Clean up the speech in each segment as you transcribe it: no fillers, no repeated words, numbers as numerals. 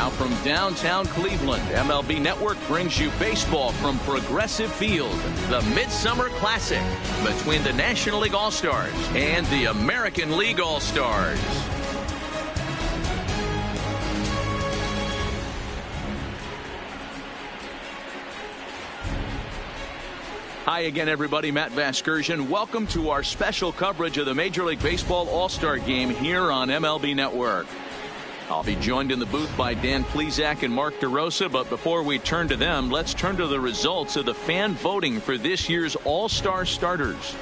Now from downtown Cleveland, MLB Network brings you baseball from Progressive Field, the Midsummer Classic between the National League All-Stars and the American League All-Stars. Hi again, everybody. Matt Vasgersian. Welcome to our special coverage of the Major League Baseball All-Star Game here on MLB Network. I'll be joined in the booth by Dan Plesac and Mark DeRosa, but before we turn to them, let's turn to the results of the fan voting for this year's All-Star starters.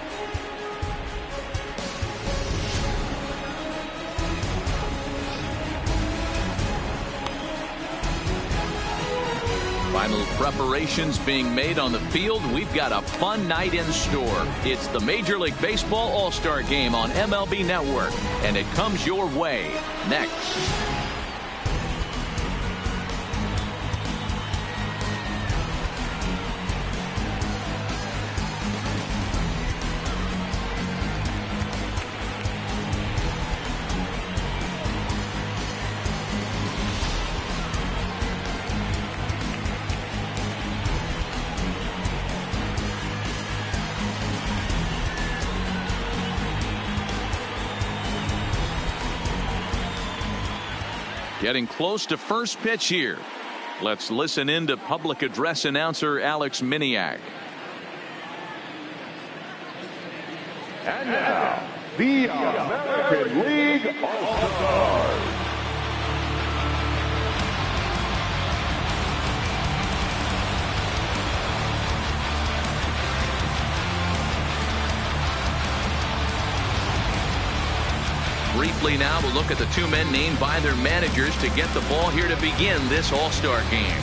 Final preparations being made on the field. We've got a fun night in store. It's the Major League Baseball All-Star Game on MLB Network, and it comes your way next. Getting close to first pitch here. Let's listen in to public address announcer Alex Miniak. And now, the American League All-Stars. Briefly now, we'll look at the two men named by their managers to get the ball here to begin this All-Star game.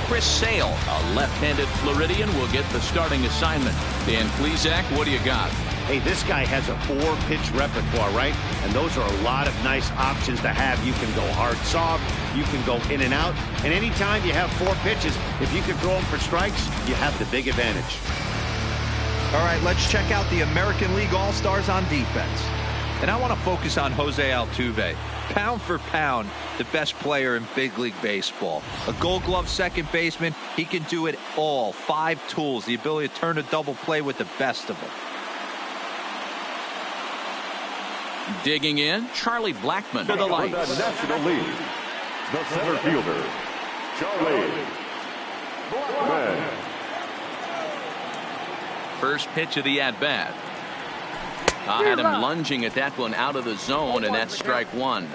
Chris Sale, a left-handed Floridian, will get the starting assignment. Dan Plesac, what do you got? Hey, this guy has a 4-pitch repertoire, right? And those are a lot of nice options to have. You can go hard soft, you can go in and out, and anytime you have 4 pitches, if you can throw them for strikes, you have the big advantage. All right, let's check out the American League All-Stars on defense. And I want to focus on Jose Altuve. Pound for pound, the best player in big league baseball. A Gold Glove second baseman, he can do it all. 5 tools, the ability to turn a double play with the best of them. Digging in, Charlie Blackmon to the lights. For the National League, the center fielder, Charlie Blackmon. First pitch of the at-bat. I had him lunging at that one out of the zone, and that's strike 1.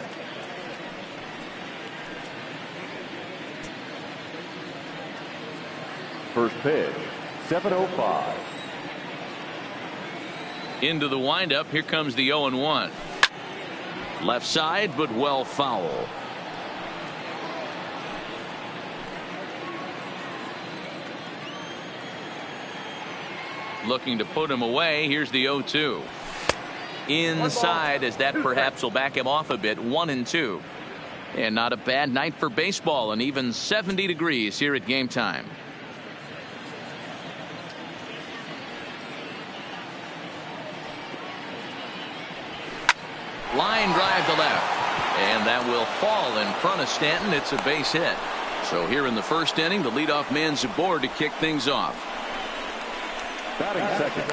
First pitch, 7:05. Into the windup. Here comes the 0-1. Left side, but well foul. Looking to put him away. Here's the 0-2. Inside, as that perhaps will back him off a bit. 1-2. And not a bad night for baseball, and even 70 degrees here at game time. Line drive to left, and that will fall in front of Stanton. It's a base hit. So here in the first inning, the leadoff man's aboard to kick things off. Batting second,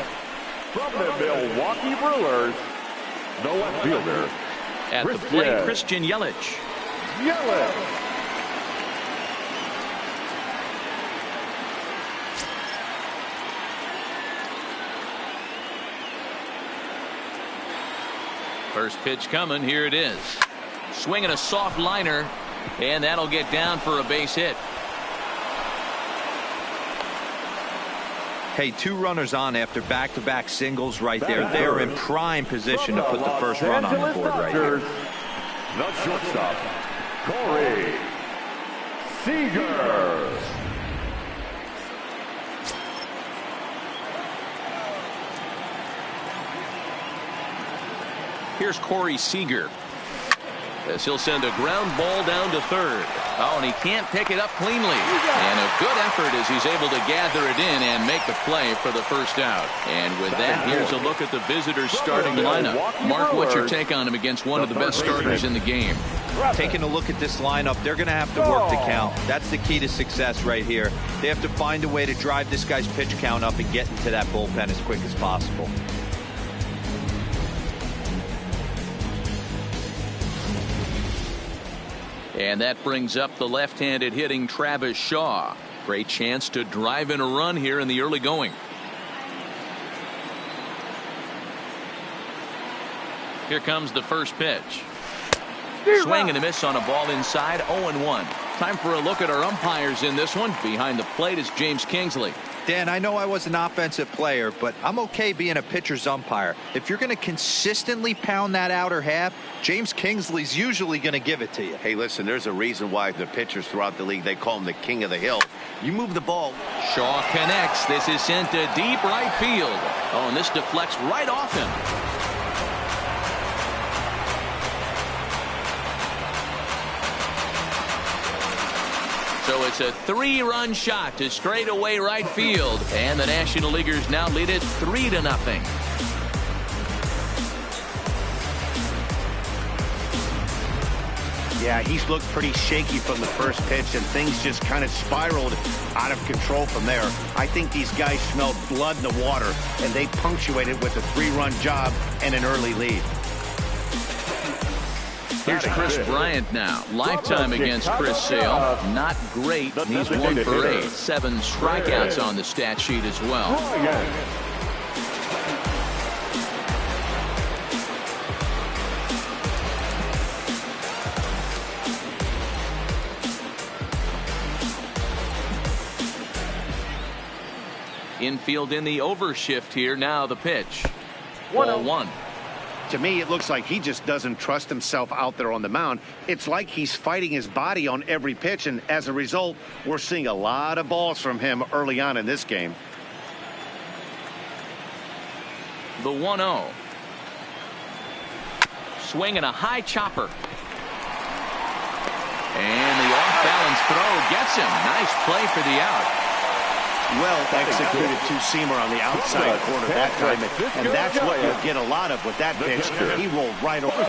from the Milwaukee Brewers, the left fielder. At the plate, Christian Yelich. First pitch coming. Here it is. Swinging a soft liner, and that'll get down for a base hit. Hey, 2 runners on after back-to-back singles right there. They're in prime position to put the first run on the board right here. The shortstop, Corey Seager. Here's Corey Seager. as he'll send a ground ball down to third. Oh, and he can't pick it up cleanly. And a good effort as he's able to gather it in and make the play for the first out. And with that, here's a look at the visitors' starting lineup. Mark, what's your take on him against one of the best starters in the game? Taking a look at this lineup, they're going to have to work the count. That's the key to success right here. They have to find a way to drive this guy's pitch count up and get into that bullpen as quick as possible. And that brings up the left-handed hitting Travis Shaw. Great chance to drive in a run here in the early going. Here comes the first pitch. Swing and a miss on a ball inside. 0-1. Time for a look at our umpires in this one. Behind the plate is James Kingsley. Dan, I know I was an offensive player, but I'm okay being a pitcher's umpire. If you're going to consistently pound that outer half, James Kingsley's usually going to give it to you. Hey, listen, there's a reason why the pitchers throughout the league, they call him the king of the hill. You move the ball. Shaw connects. This is sent to deep right field. Oh, and this deflects right off him. So it's a 3-run shot to straightaway right field, and the National Leaguers now lead it 3-0. Yeah, he's looked pretty shaky from the first pitch, and things just kind of spiraled out of control from there. I think these guys smelled blood in the water, and they punctuated with a 3-run job and an early lead. Here's Chris Bryant now. Lifetime against Chris Sale. Not great. He's 1 for 8. 7 strikeouts on the stat sheet as well. Infield in the overshift here. Now the pitch. Ball 1. To me, it looks like he just doesn't trust himself out there on the mound. It's like he's fighting his body on every pitch, and as a result, we're seeing a lot of balls from him early on in this game. The 1-0. Swing and a high chopper. And the off-balance throw gets him. Nice play for the out. Well executed two-seamer on the outside corner that time, and that's what you'll get a lot of with that pitch. He rolled right over.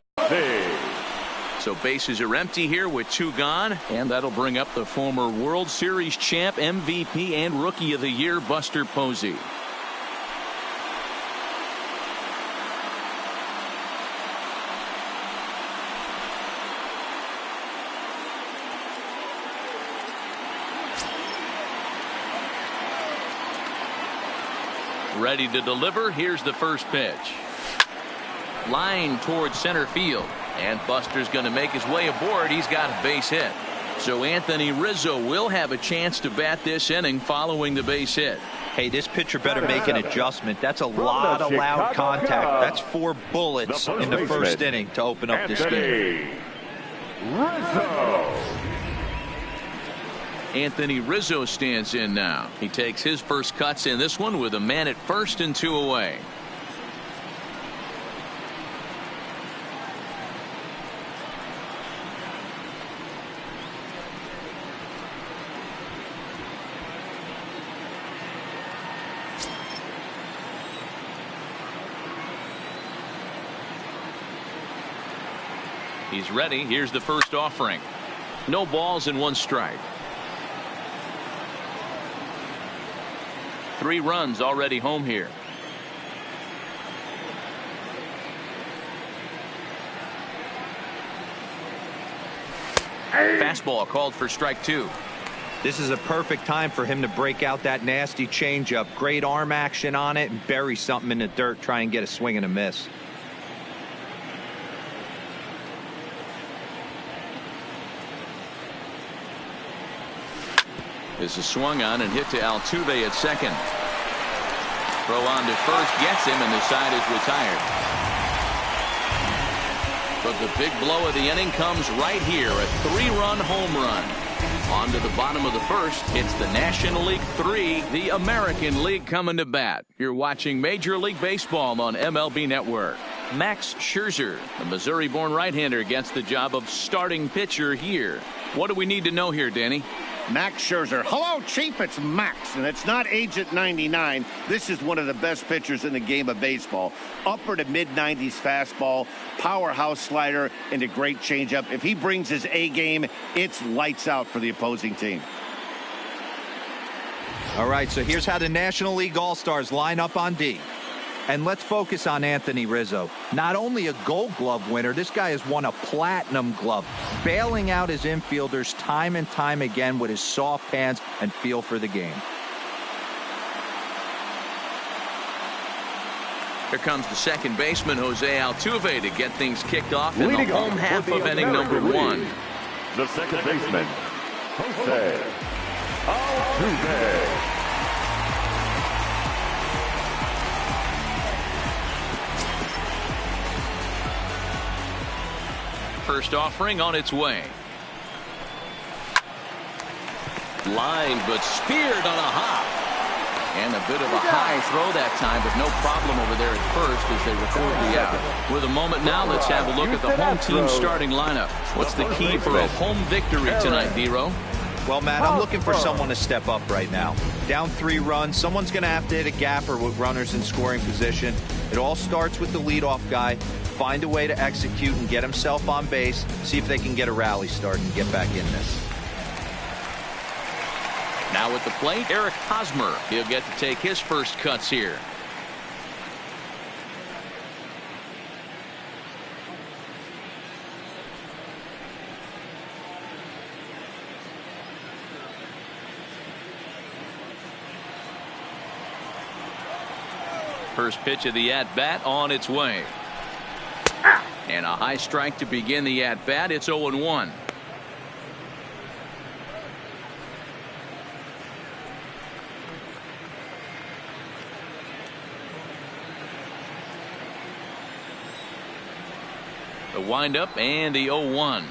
So bases are empty here with 2 gone, and that'll bring up the former World Series champ, MVP, and Rookie of the Year, Buster Posey. Ready to deliver. Here's the first pitch. Line towards center field. And Buster's going to make his way aboard. He's got a base hit. So Anthony Rizzo will have a chance to bat this inning following the base hit. Hey, this pitcher better make an adjustment. That's a lot of loud contact. That's 4 bullets in the first inning to open up this game. Rizzo. Anthony Rizzo stands in now. He takes his first cuts in this one with a man at first and 2 away. He's ready. Here's the first offering. No balls and 1 strike. 3 runs already home here. Fastball called for strike 2. This is a perfect time for him to break out that nasty changeup. Great arm action on it and bury something in the dirt. Try and get a swing and a miss. This is swung on and hit to Altuve at second. Throw on to first gets him, and the side is retired. But the big blow of the inning comes right here. A 3-run home run. On to the bottom of the first. It's the National League 3, the American League coming to bat. You're watching Major League Baseball on MLB Network. Max Scherzer, the Missouri-born right-hander, gets the job of starting pitcher here. What do we need to know here, Danny? Max Scherzer. Hello, Chief. It's Max, and it's not Agent 99. This is one of the best pitchers in the game of baseball. Upper to mid-90s fastball, powerhouse slider, and a great changeup. If he brings his A game, it's lights out for the opposing team. All right, so here's how the National League All-Stars line up on D. And let's focus on Anthony Rizzo. Not only a Gold Glove winner, this guy has won a Platinum Glove, bailing out his infielders time and time again with his soft hands and feel for the game. Here comes the second baseman, Jose Altuve, to get things kicked off in the Leading home off half for the of inning number American one. League, the second baseman, Jose Altuve. First offering on its way. Line, but speared on a hop. And a bit of a high throw that time, but no problem over there at first as they record the out. With a moment now, let's have a look at the home team starting lineup. What's the key for a home victory tonight, D-Row? Well, Matt, I'm looking for someone to step up right now. Down 3 runs, someone's going to have to hit a gapper with runners in scoring position. It all starts with the leadoff guy. Find a way to execute and get himself on base. See if they can get a rally start and get back in this. Now at the plate, Eric Hosmer. He'll get to take his first cuts here. First pitch of the at-bat on its way. And a high strike to begin the at-bat. It's 0-1. The windup and the 0-1.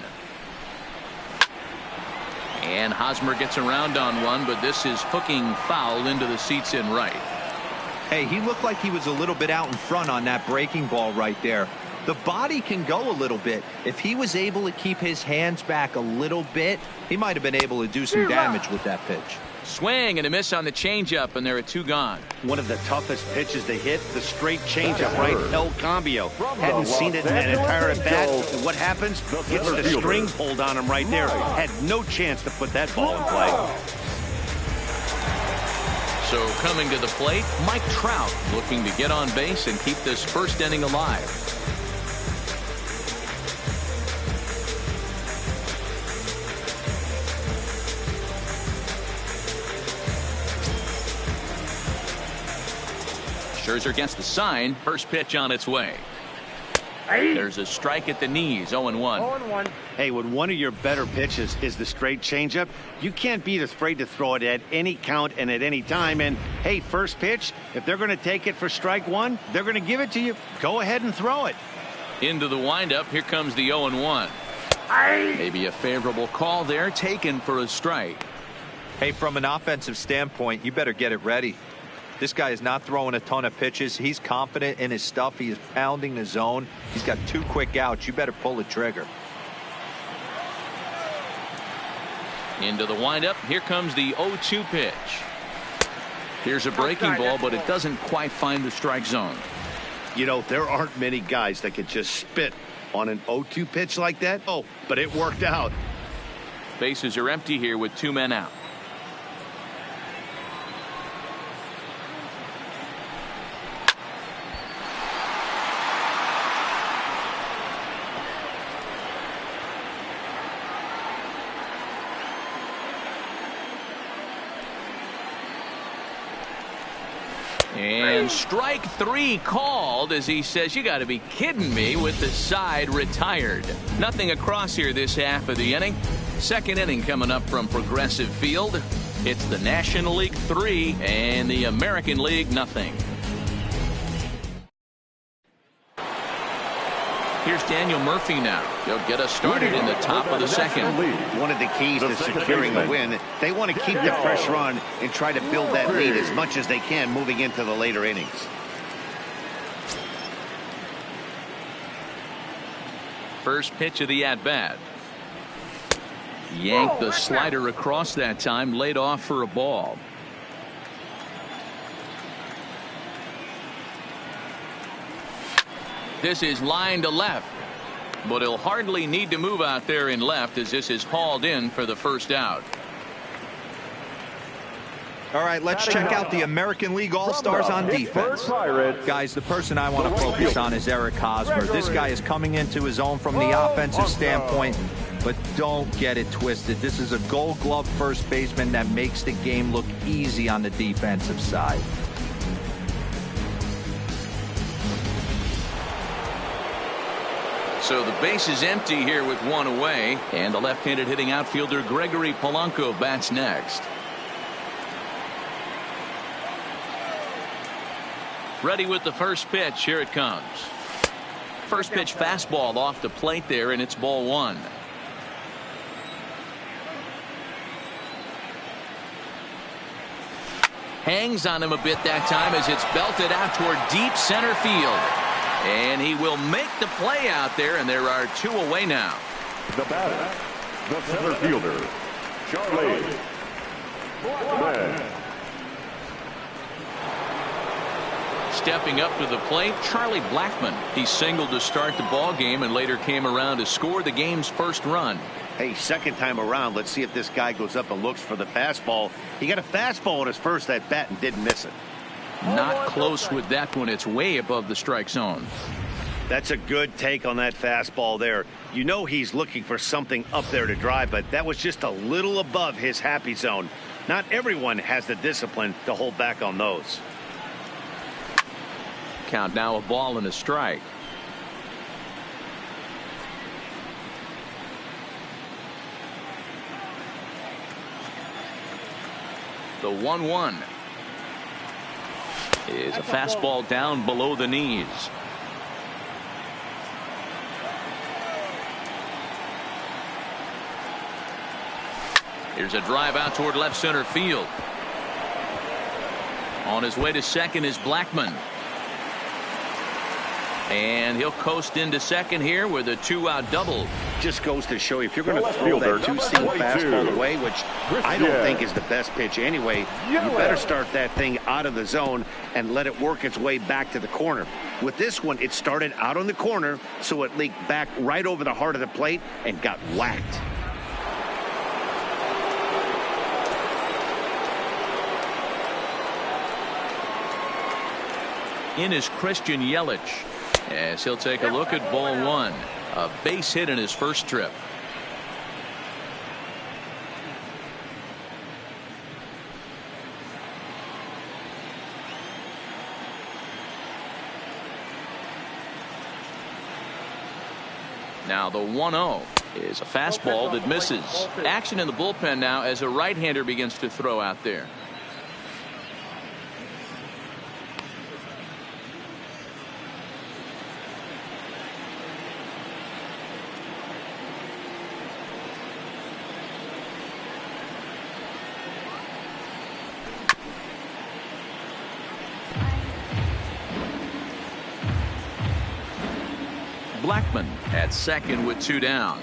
And Hosmer gets around on one, but this is hooking foul into the seats in right. Hey, he looked like he was a little bit out in front on that breaking ball right there. The body can go a little bit. If he was able to keep his hands back a little bit, he might have been able to do some damage with that pitch. Swing and a miss on the changeup, and there are 2 gone. One of the toughest pitches to hit, the straight changeup, right? El Cambio. Hadn't seen it in an entire at bat. And what happens? Gets the strings pulled on him right there. Had no chance to put that ball in play. So coming to the plate, Mike Trout looking to get on base and keep this first inning alive. Scherzer gets the sign. First pitch on its way. There's a strike at the knees. 0-1. Hey, when one of your better pitches is the straight changeup, you can't be afraid to throw it at any count and at any time. And hey, first pitch, if they're going to take it for strike 1, they're going to give it to you. Go ahead and throw it. Into the windup. Here comes the 0-1. Maybe a favorable call there, taken for a strike. Hey, from an offensive standpoint, you better get it ready. This guy is not throwing a ton of pitches. He's confident in his stuff. He is pounding the zone. He's got 2 quick outs. You better pull the trigger. Into the windup. Here comes the 0-2 pitch. Here's a breaking ball, but it doesn't quite find the strike zone. You know, there aren't many guys that could just spit on an 0-2 pitch like that. Oh, but it worked out. Bases are empty here with 2 men out. And strike 3 called as he says, you got to be kidding me, with the side retired. Nothing across here this half of the inning. Second inning coming up from Progressive Field. It's the National League 3 and the American League nothing. Here's Daniel Murphy now. He'll get us started in the top of the second. One of the keys to securing the win, they want to keep the pressure on and try to build that lead as much as they can moving into the later innings. First pitch of the at-bat. Yanked the slider across that time, laid off for a ball. This is line to left, but he'll hardly need to move out there in left as this is hauled in for the first out. All right, let's check out the American League All-Stars on defense. Guys, the person I want to focus on is Eric Hosmer. This guy is coming into his own from the offensive standpoint, but don't get it twisted. This is a Gold Glove first baseman that makes the game look easy on the defensive side. So the base is empty here with one away, and the left-handed hitting outfielder Gregory Polanco bats next. Ready with the first pitch. Here it comes. First pitch fastball off the plate there, and it's ball one. Hangs on him a bit that time as it's belted out toward deep center field. And he will make the play out there, and there are two away now. The batter, the center fielder, Charlie Blackman. Stepping up to the plate, Charlie Blackman. He singled to start the ball game and later came around to score the game's first run. Hey, second time around, let's see if this guy goes up and looks for the fastball. He got a fastball on his first at bat and didn't miss it. Not close with that one. It's way above the strike zone. That's a good take on that fastball there. You know he's looking for something up there to drive, but that was just a little above his happy zone. Not everyone has the discipline to hold back on those. Count now, a ball and a strike. The 1-1 is a fastball down below the knees. Here's a drive out toward left center field. On his way to second is Blackman. And he'll coast into second here with a two-out double. Just goes to show you, if you're going to throw that two-seam fastball away, which I don't think is the best pitch anyway, you better start that thing out of the zone and let it work its way back to the corner. With this one, it started out on the corner, so it leaked back right over the heart of the plate and got whacked. In is Christian Yelich, as he'll take a look at ball one. A base hit in his first trip. Now the 1-0 is a fastball that misses. Action in the bullpen now as a right-hander begins to throw out there. Blackman at second with two down.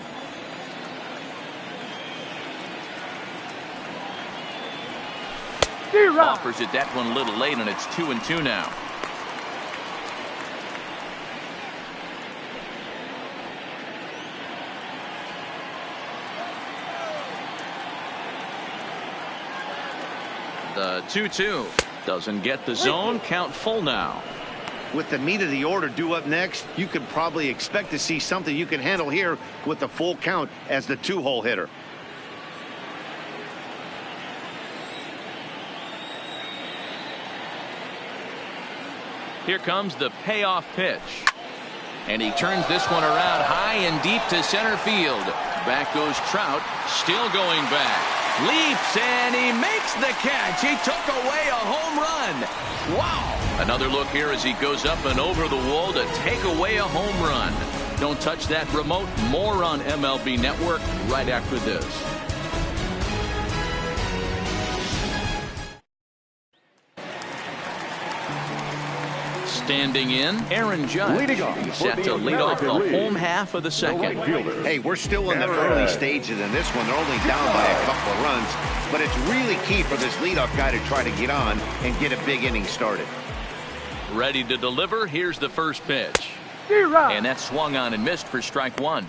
Offers it that one a little late, and it's 2-2 now. The 2-2 doesn't get the zone. Count full now. With the meat of the order due up next, you could probably expect to see something you can handle here with the full count as the two-hole hitter. Here comes the payoff pitch. And he turns this one around high and deep to center field. Back goes Trout, still going back. Leaps, and he makes the catch. He took away a home run. Wow. Another look here as he goes up and over the wall to take away a home run. Don't touch that remote. More on MLB Network right after this. Standing in, Aaron Judge. He's set to lead off the home half of the second. Hey, we're still in the early stages in this one. They're only down by a couple of runs, but it's really key for this leadoff guy to try to get on and get a big inning started. Ready to deliver. Here's the first pitch. And that swung on and missed for strike one.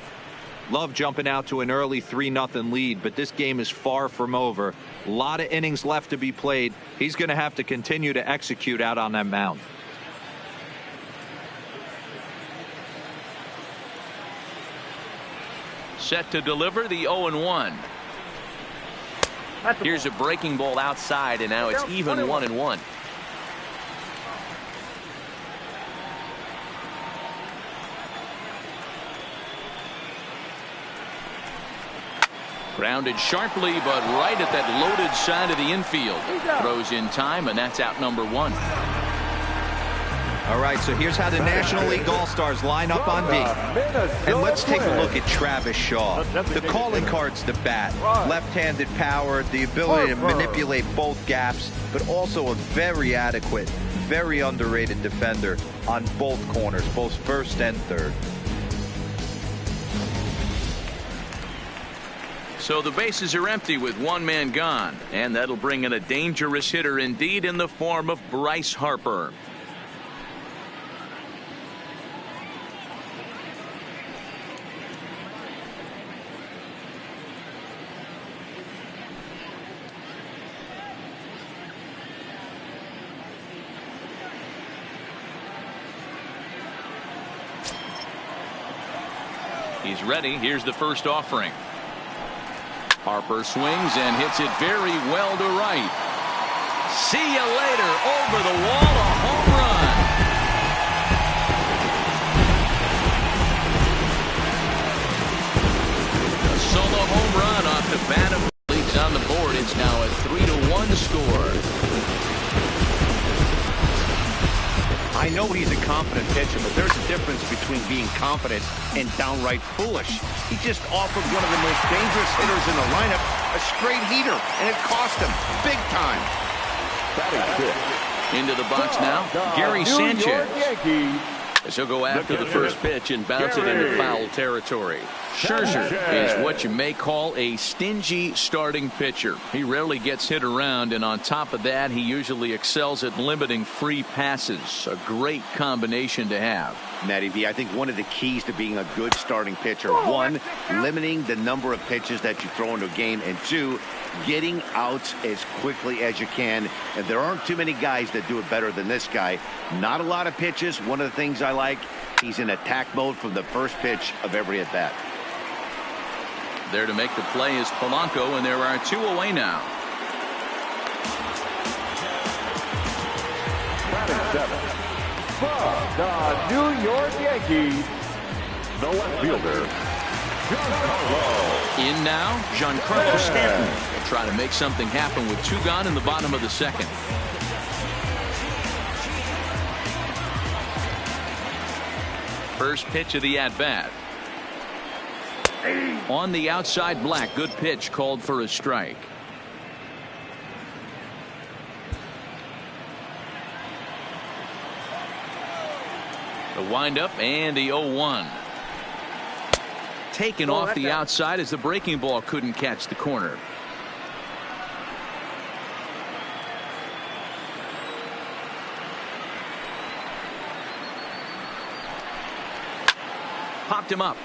Love jumping out to an early 3-0 lead, but this game is far from over. A lot of innings left to be played. He's going to have to continue to execute out on that mound. Set to deliver the 0-1. Here's a breaking ball outside, and now it's even 1-1. Grounded sharply, but right at that loaded side of the infield. Throws in time, and that's out number one. All right, so here's how the National League All-Stars line up on D. And let's take a look at Travis Shaw. The calling card's the bat. Left-handed power, the ability to manipulate both gaps, but also a very adequate, very underrated defender on both corners, both first and third. So the bases are empty with one man gone, and that'll bring in a dangerous hitter indeed in the form of Bryce Harper. He's ready. Here's the first offering. Harper swings and hits it very well to right. See you later. Over the wall, a home run. A solo home run off the bat of Leaks on the board. It's now a 3-1 score. I know he's a confident pitcher, but there's a difference between being confident and downright foolish. He just offered one of the most dangerous hitters in the lineup a straight heater, and it cost him big time. Into the box now, Gary Sanchez. As he'll go after the first pitch and bounce it into foul territory. Scherzer is what you may call a stingy starting pitcher. He rarely gets hit around, and on top of that, he usually excels at limiting free passes. A great combination to have. Matty V, I think one of the keys to being a good starting pitcher, one, limiting the number of pitches that you throw into a game, and two, getting outs as quickly as you can. And there aren't too many guys that do it better than this guy. Not a lot of pitches. One of the things I like, he's in attack mode from the first pitch of every at bat. There to make the play is Polanco, and there are two away now. From the New York Yankees, the left fielder, Giancarlo. In now, Giancarlo Stanton will try to make something happen with two gone in the bottom of the second. First pitch of the at-bat. On the outside, Black. Good pitch, called for a strike. The windup and the 0-1. Taken off the outside as the breaking ball couldn't catch the corner. Popped him up.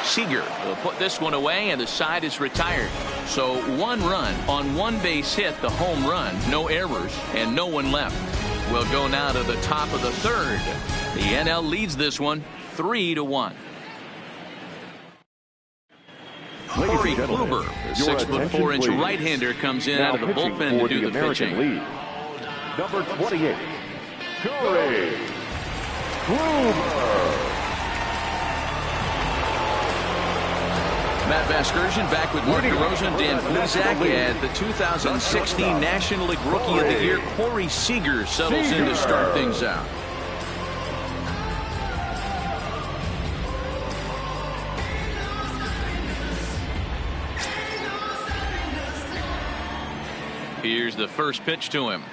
Seager will put this one away, and the side is retired. So one run on one base hit, the home run, no errors, and no one left. We'll go now to the top of the third. The NL leads this one 3-1. Corey Kluber, 6'4" right-hander, comes in out of the bullpen to do the pitching. League. Number 28, Corey Kluber. Matt Vasgersian back with Mark DeRosa and Dan Plesac, and the 2016 National League Rookie of the Year, Corey Seager, settles in to start things out. Here's the first pitch to him.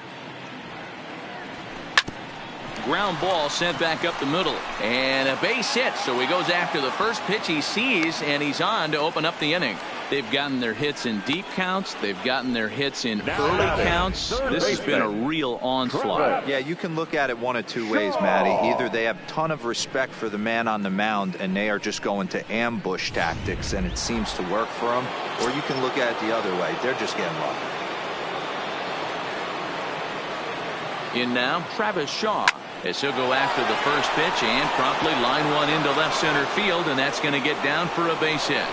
Ground ball sent back up the middle, and a base hit. So he goes after the first pitch he sees, and he's on to open up the inning. They've gotten their hits in deep counts. They've gotten their hits in early counts. This has been a real onslaught. Yeah, you can look at it one of two ways, Matty. Either they have a ton of respect for the man on the mound, and they are just going to ambush tactics, and it seems to work for them. Or you can look at it the other way. They're just getting lucky. In now, Travis Shaw, as he'll go after the first pitch and promptly line one into left center field, and that's going to get down for a base hit.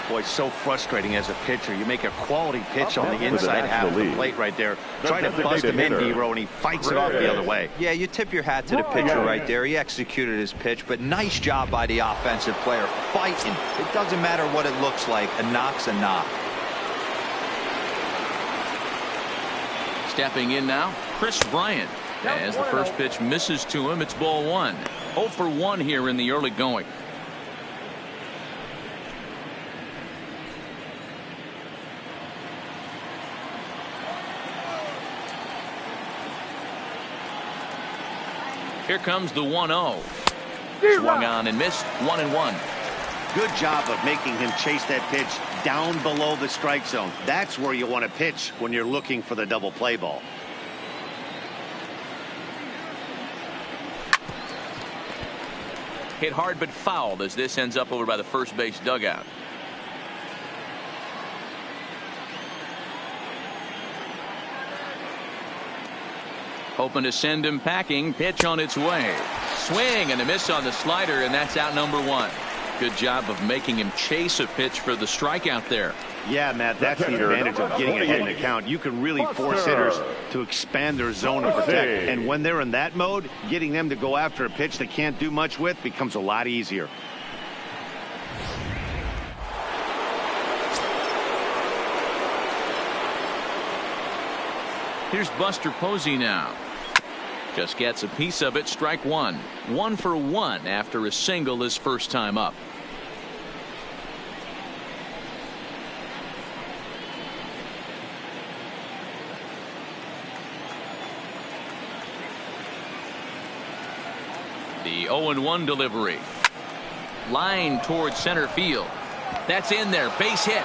Boy, so frustrating as a pitcher. You make a quality pitch on the inside half of the plate right there. Try to bust him in, D-Row, and he fights it off the other way. Yeah, you tip your hat to the pitcher right there. He executed his pitch, but nice job by the offensive player fighting. It doesn't matter what it looks like. A knock's a knock. Stepping in now, Chris Bryant. As the first pitch misses to him, it's ball one. 0 for 1 here in the early going. Here comes the 1-0. Swung on and missed. 1-1. Good job of making him chase that pitch down below the strike zone. That's where you want to pitch when you're looking for the double play ball. Hit hard but fouled as this ends up over by the first base dugout. Hoping to send him packing. Pitch on its way. Swing and a miss on the slider, and that's out number 1. Good job of making him chase a pitch for the strikeout there. Yeah, Matt, that's the advantage of getting ahead in the count. You can really force hitters to expand their zone and protect. And when they're in that mode, getting them to go after a pitch they can't do much with becomes a lot easier. Here's Buster Posey now. Just gets a piece of it. Strike one. 1 for 1 after a single his first time up. The 0-1 delivery. Line towards center field. That's in there. Base hit.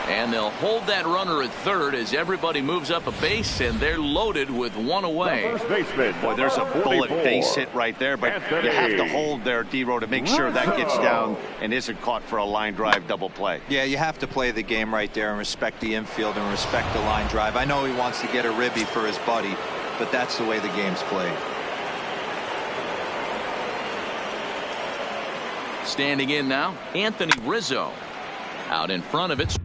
And they'll hold that runner at third as everybody moves up a base, and they're loaded with one away. First baseman. Boy, there's a bullet base hit right there, but you have to hold there, D-Row, to make sure that gets down and isn't caught for a line drive double play. Yeah, you have to play the game right there and respect the infield and respect the line drive. I know he wants to get a ribby for his buddy, but that's the way the game's played. Standing in now, Anthony Rizzo. Out in front of it.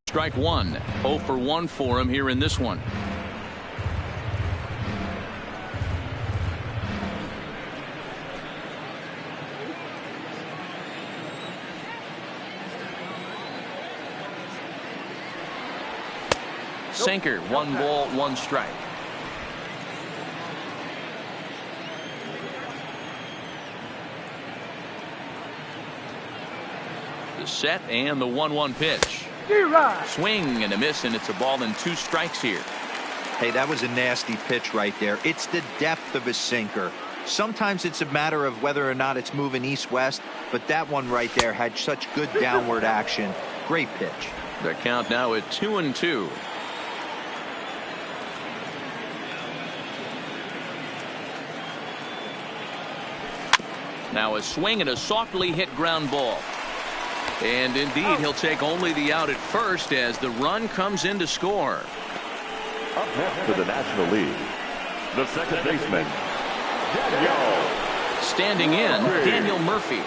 Strike one. 0 for 1 for him here in this one. Sinker. 1 ball, 1 strike. The set and the 1-1 pitch. Swing and a miss, and it's a ball and 2 strikes here. Hey, that was a nasty pitch right there. It's the depth of a sinker. Sometimes it's a matter of whether or not it's moving east-west, but that one right there had such good downward action. Great pitch. The count now at 2-2. Now a swing and a softly hit ground ball. And indeed, he'll take only the out at first as the run comes in to score. Up next to the National League, the second baseman, Daniel. Standing in, Daniel Murphy.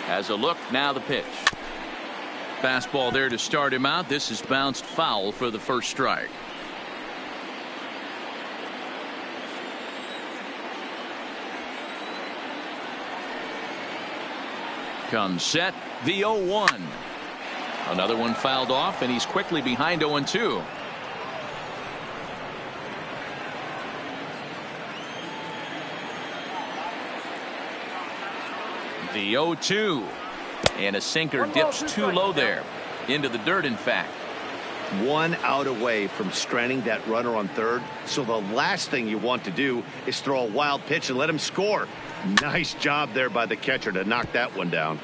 Has a look, now the pitch. Fastball there to start him out. This is bounced foul for the first strike. Comes set, the 0-1. Another one fouled off, and he's quickly behind 0-2. The 0-2. And a sinker dips too low there. Into the dirt, in fact. 1 out away from stranding that runner on third. So the last thing you want to do is throw a wild pitch and let him score. Nice job there by the catcher to knock that one down.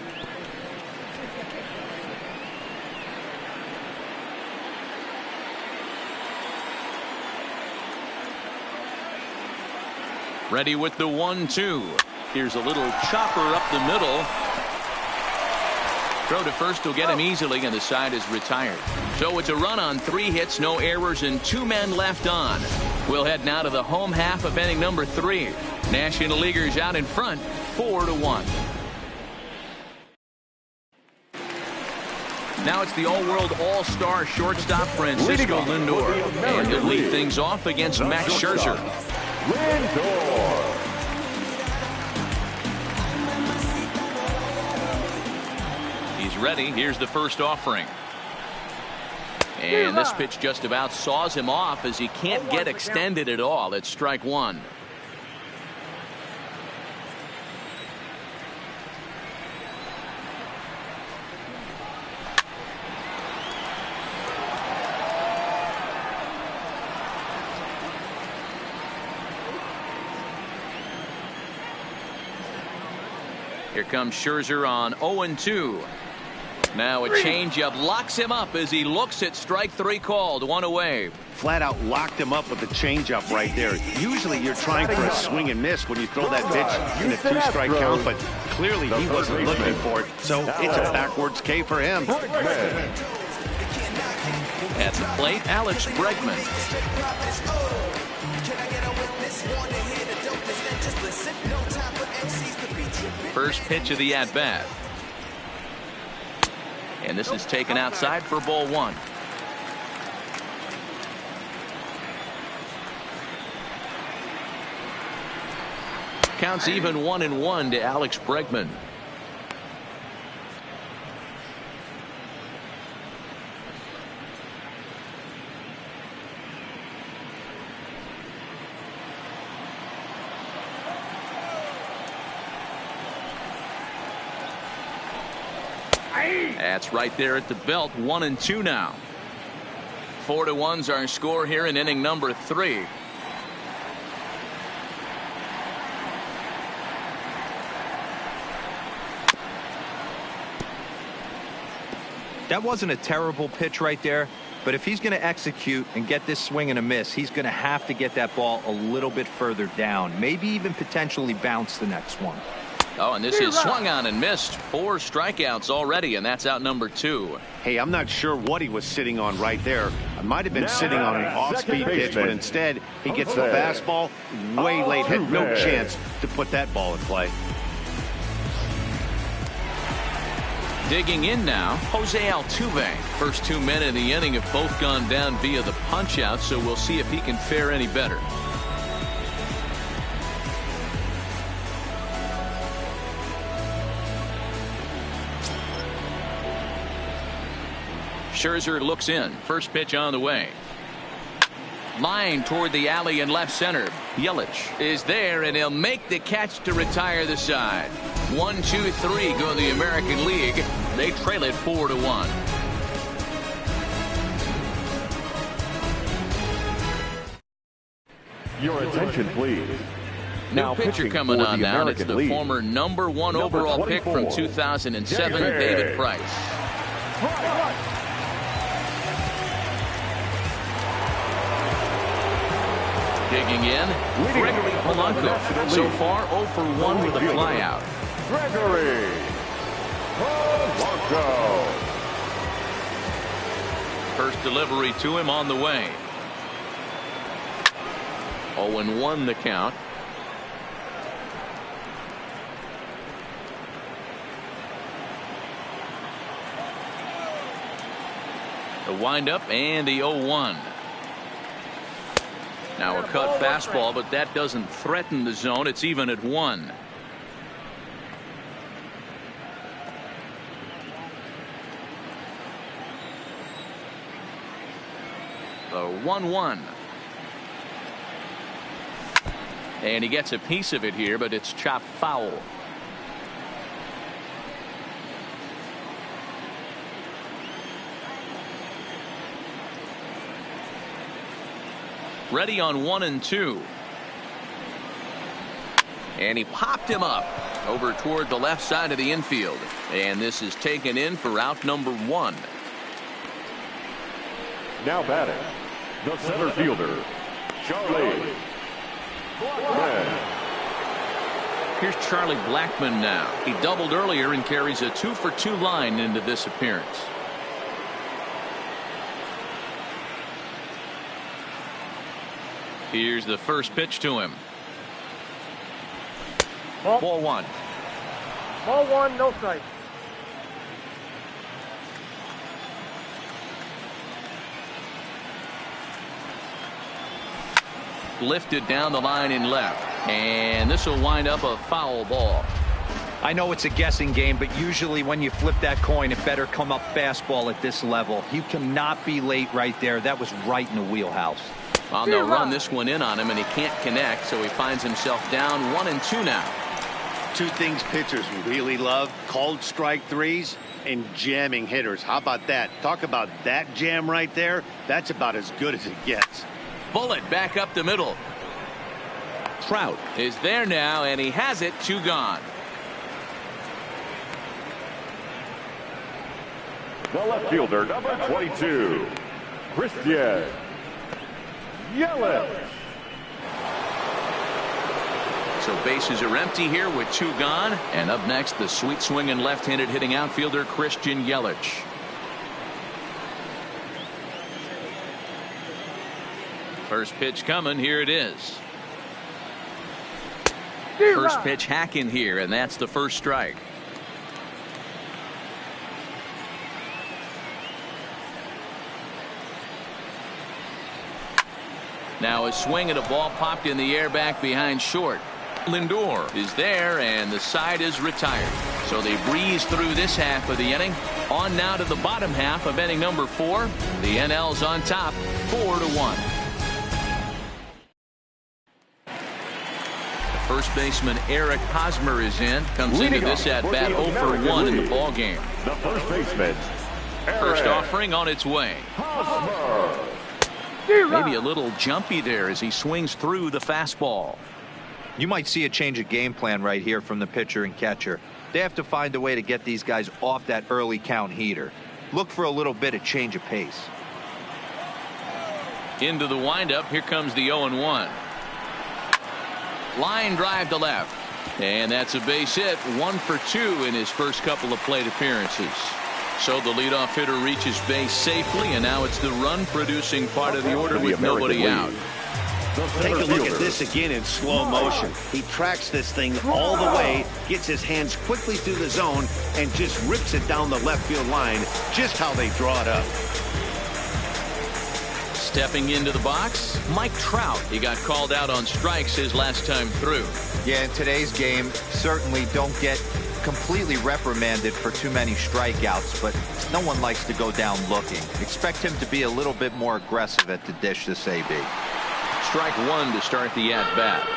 Ready with the 1-2. Here's a little chopper up the middle. Throw to first will get him easily, and the side is retired. So it's a run on 3 hits, no errors, and 2 men left on. We'll head now to the home half of inning number 3. National Leaguers out in front, 4-1. Now it's the all-world all-star shortstop Francisco Lindor. And he'll lead things off against Max Scherzer. Lindor. He's ready. Here's the first offering. And this pitch just about saws him off as he can't get extended at all. It's strike 1. Here comes Scherzer on 0-2. Now a changeup locks him up as he looks at strike 3 called. 1 away. Flat out locked him up with the changeup right there. Usually you're trying for a swing and miss when you throw that pitch in a 2-strike count, but clearly he wasn't looking for it. So it's a backwards K for him. At the plate, Alex Bregman. First pitch of the at-bat. And this is taken outside for ball 1. Counts even 1-1 to Alex Bregman. That's right there at the belt. 1-2 now. 4-1's our score here in inning number 3. That wasn't a terrible pitch right there, but if he's going to execute and get this swing and a miss, he's going to have to get that ball a little bit further down, maybe even potentially bounce the next one. Oh, and this is swung on and missed. 4 strikeouts already, and that's out number 2. Hey, I'm not sure what he was sitting on right there. I might have been sitting on an off-speed pitch, but instead he gets the fastball way late. Had no chance to put that ball in play. Digging in now, Jose Altuve. First 2 men in the inning have both gone down via the punch-out, so we'll see if he can fare any better. Scherzer looks in. First pitch on the way. Line toward the alley in left center. Yelich is there, and he'll make the catch to retire the side. 1, 2, 3 go the American League. They trail it 4-1. Your attention, please. New pitcher coming on now. It's the former number 1 overall pick from 2007, David Price. Digging in, Gregory Polanco. So far, 0 for 1 with a flyout. Gregory Polanco. First delivery to him on the way. 0-1 the count. The windup and the 0-1. Now a cut fastball, but that doesn't threaten the zone. It's even at 1. The 1-1. And he gets a piece of it here, but it's chopped foul. Ready on 1-2. And he popped him up over toward the left side of the infield. And this is taken in for out number 1. Now batting, the center fielder, Charlie Blackmon. Here's Charlie Blackmon now. He doubled earlier and carries a 2-for-2 line into this appearance. Here's the first pitch to him. Ball 1. Ball 1, no strike. Lifted down the line in left. And this will wind up a foul ball. I know it's a guessing game, but usually when you flip that coin, it better come up fastball at this level. You cannot be late right there. That was right in the wheelhouse. Well, they'll run this one in on him, and he can't connect, so he finds himself down 1-2 now. Two things pitchers really love: called strike threes and jamming hitters. How about that? Talk about that jam right there. That's about as good as it gets. Bullet back up the middle. Trout is there now, and he has it. 2 gone. The left fielder, number 22, Christian Yelich. So bases are empty here with 2 gone. And up next, the sweet swinging left-handed hitting outfielder Christian Yelich. First pitch coming. Here it is. First pitch hacking here, and that's the first strike. Now a swing at a ball popped in the air back behind short. Lindor is there, and the side is retired. So they breeze through this half of the inning. On now to the bottom half of inning number 4. The NL's on top, 4-1. First baseman Eric Hosmer is in. Comes into this at bat 0-for-1 in the ball game. The first baseman, First offering on its way. Hosmer. Maybe a little jumpy there as he swings through the fastball. You might see a change of game plan right here from the pitcher and catcher. They have to find a way to get these guys off that early count heater. Look for a little bit of change of pace. Into the windup. Here comes the 0-1. Line drive to left. And that's a base hit. 1-for-2 in his first couple of plate appearances. So the leadoff hitter reaches base safely, and now it's the run-producing part of the order with nobody out. Take a look at this again in slow motion. He tracks this thing all the way, gets his hands quickly through the zone, and just rips it down the left field line, just how they draw it up. Stepping into the box, Mike Trout. He got called out on strikes his last time through. Yeah, in today's game, certainly don't get completely reprimanded for too many strikeouts, but no one likes to go down looking. Expect him to be a little bit more aggressive at the dish this AB. Strike 1 to start the at-bat.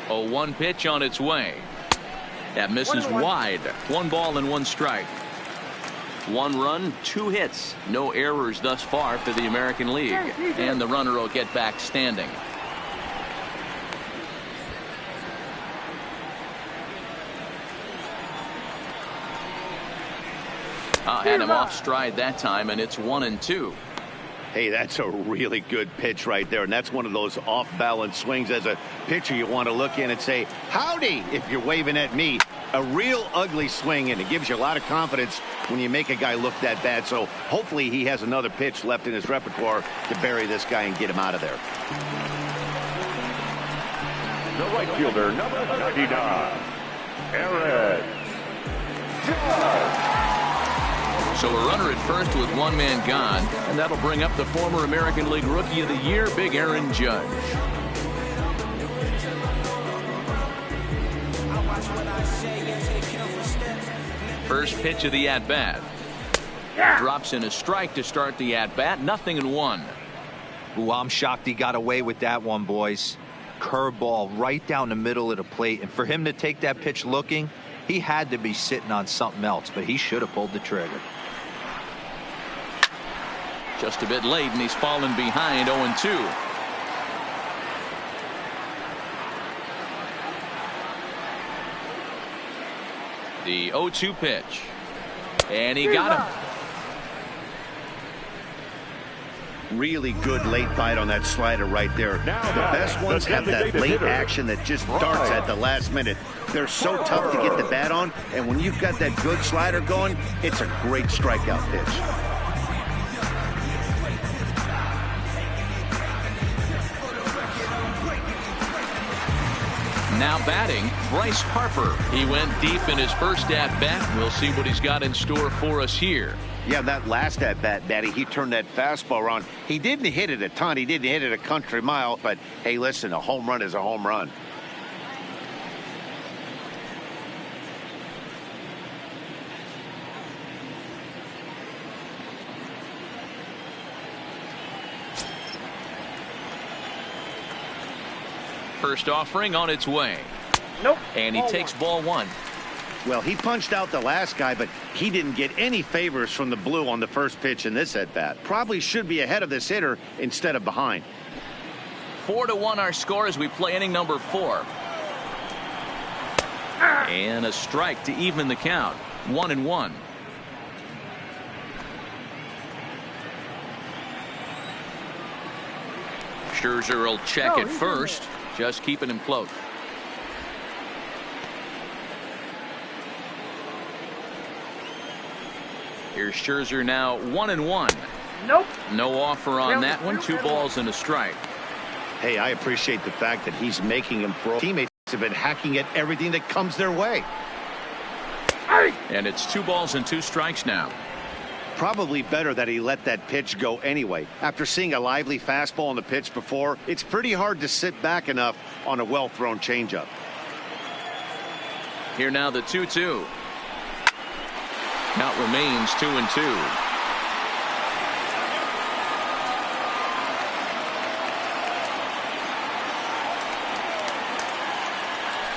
A 1 pitch on its way. That misses wide. 1 ball and 1 strike. 1 run, 2 hits. No errors thus far for the American League. And the runner will get back standing. Had him off stride that time, and it's 1-2. Hey, that's a really good pitch right there, and that's one of those off-balance swings. As a pitcher, you want to look in and say, howdy, if you're waving at me. A real ugly swing, and it gives you a lot of confidence when you make a guy look that bad. So hopefully he has another pitch left in his repertoire to bury this guy and get him out of there. The right fielder, number 99, Aaron Judge. So a runner at first with one man gone, and that'll bring up the former American League Rookie of the Year, Big Aaron Judge. First pitch of the at-bat. Drops in a strike to start the at-bat. 0-1. Ooh, I'm shocked he got away with that one, boys. Curveball right down the middle of the plate, and for him to take that pitch looking, he had to be sitting on something else, but he should have pulled the trigger. Just a bit late, and he's fallen behind. 0-2. The 0-2 pitch, and he got him. Really good late bite on that slider right there. The best ones have that late action that just darts at the last minute. They're so tough to get the bat on, and when you've got that good slider going, it's a great strikeout pitch. Now batting, Bryce Harper. He went deep in his first at-bat. We'll see what he's got in store for us here. Yeah, that last at-bat, Matty, he turned that fastball around. He didn't hit it a ton. He didn't hit it a country mile. But, hey, listen, a home run is a home run. First offering on its way. Nope. And he takes ball one. Well, he punched out the last guy, but he didn't get any favors from the blue on the first pitch in this at-bat. Probably should be ahead of this hitter instead of behind. 4-1 our score as we play inning number 4. And a strike to even the count. 1-1. Scherzer will check it first. Just keeping him close. Here's Scherzer now 1-1. Nope. No offer on that one. 2 balls and a strike. Hey, I appreciate the fact that he's making him throw. Teammates have been hacking at everything that comes their way. And it's 2 balls and 2 strikes now. Probably better that he let that pitch go anyway. After seeing a lively fastball on the pitch before, it's pretty hard to sit back enough on a well-thrown changeup. Here now the 2-2. Count remains 2-2.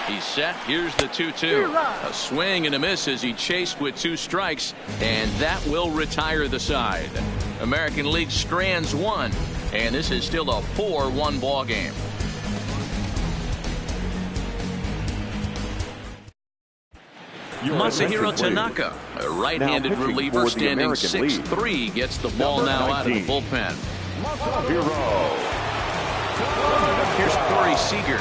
He's set. Here's the 2-2. A swing and a miss as he chased with 2 strikes, and that will retire the side. American League strands 1, and this is still a 4-1 ball game. Masahiro Tanaka, a right-handed reliever standing 6'3", gets the ball now out of the bullpen. Here's Corey Seager.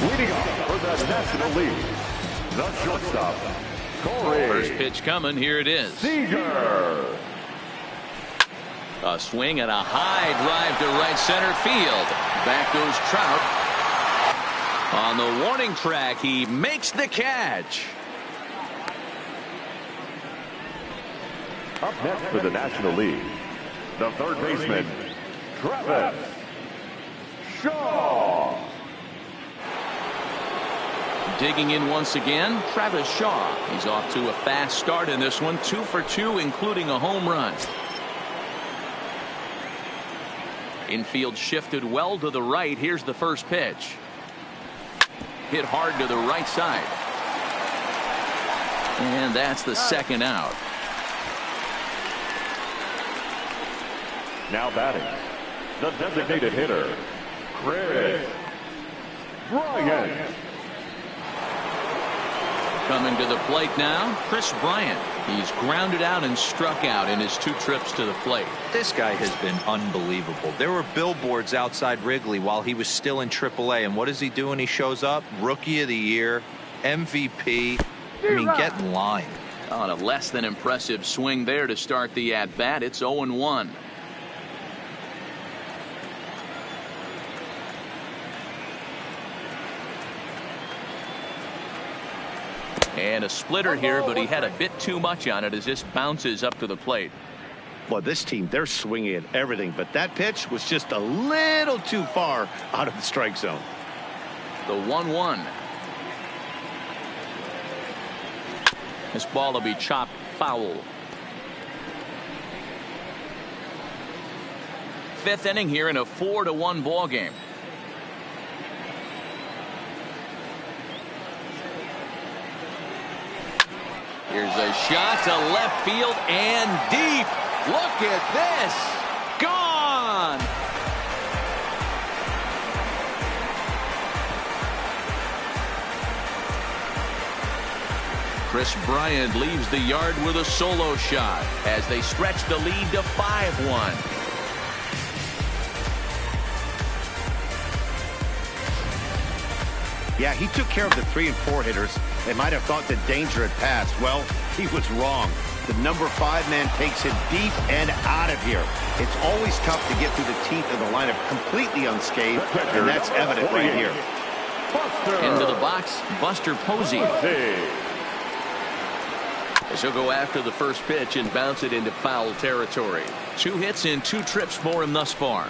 Leading off for the National League, the shortstop, Corey. First pitch coming. Here it is. Seager. A swing and a high drive to right center field. Back goes Trout. On the warning track, he makes the catch. Up next for the National League, the third baseman, Travis Shaw. Digging in once again, Travis Shaw. He's off to a fast start in this one. 2 for 2, including a home run. Infield shifted well to the right. Here's the first pitch. Hit hard to the right side. And that's the second out. Now batting, the designated hitter, Chris Bryant. Coming to the plate now, Chris Bryant. He's grounded out and struck out in his 2 trips to the plate. This guy has been unbelievable. There were billboards outside Wrigley while he was still in AAA, and what does he do when he shows up? Rookie of the Year, MVP. I mean, get in line. On a less than impressive swing there to start the at-bat. It's 0-1. And a splitter here, but he had a bit too much on it as this bounces up to the plate. Well, this team, they're swinging at everything, but that pitch was just a little too far out of the strike zone. The 1-1. This ball will be chopped foul. Fifth inning here in a 4-1 ball game. Here's a shot to left field and deep. Look at this. Gone. Chris Bryant leaves the yard with a solo shot as they stretch the lead to 5-1. Yeah, he took care of the 3 and 4 hitters. They might have thought the danger had passed. Well, he was wrong. The number 5 man takes it deep and out of here. It's always tough to get through the teeth of the lineup completely unscathed, and that's evident right here. Into the box, Buster Posey. As he'll go after the first pitch and bounce it into foul territory. 2 hits in 2 trips for him thus far.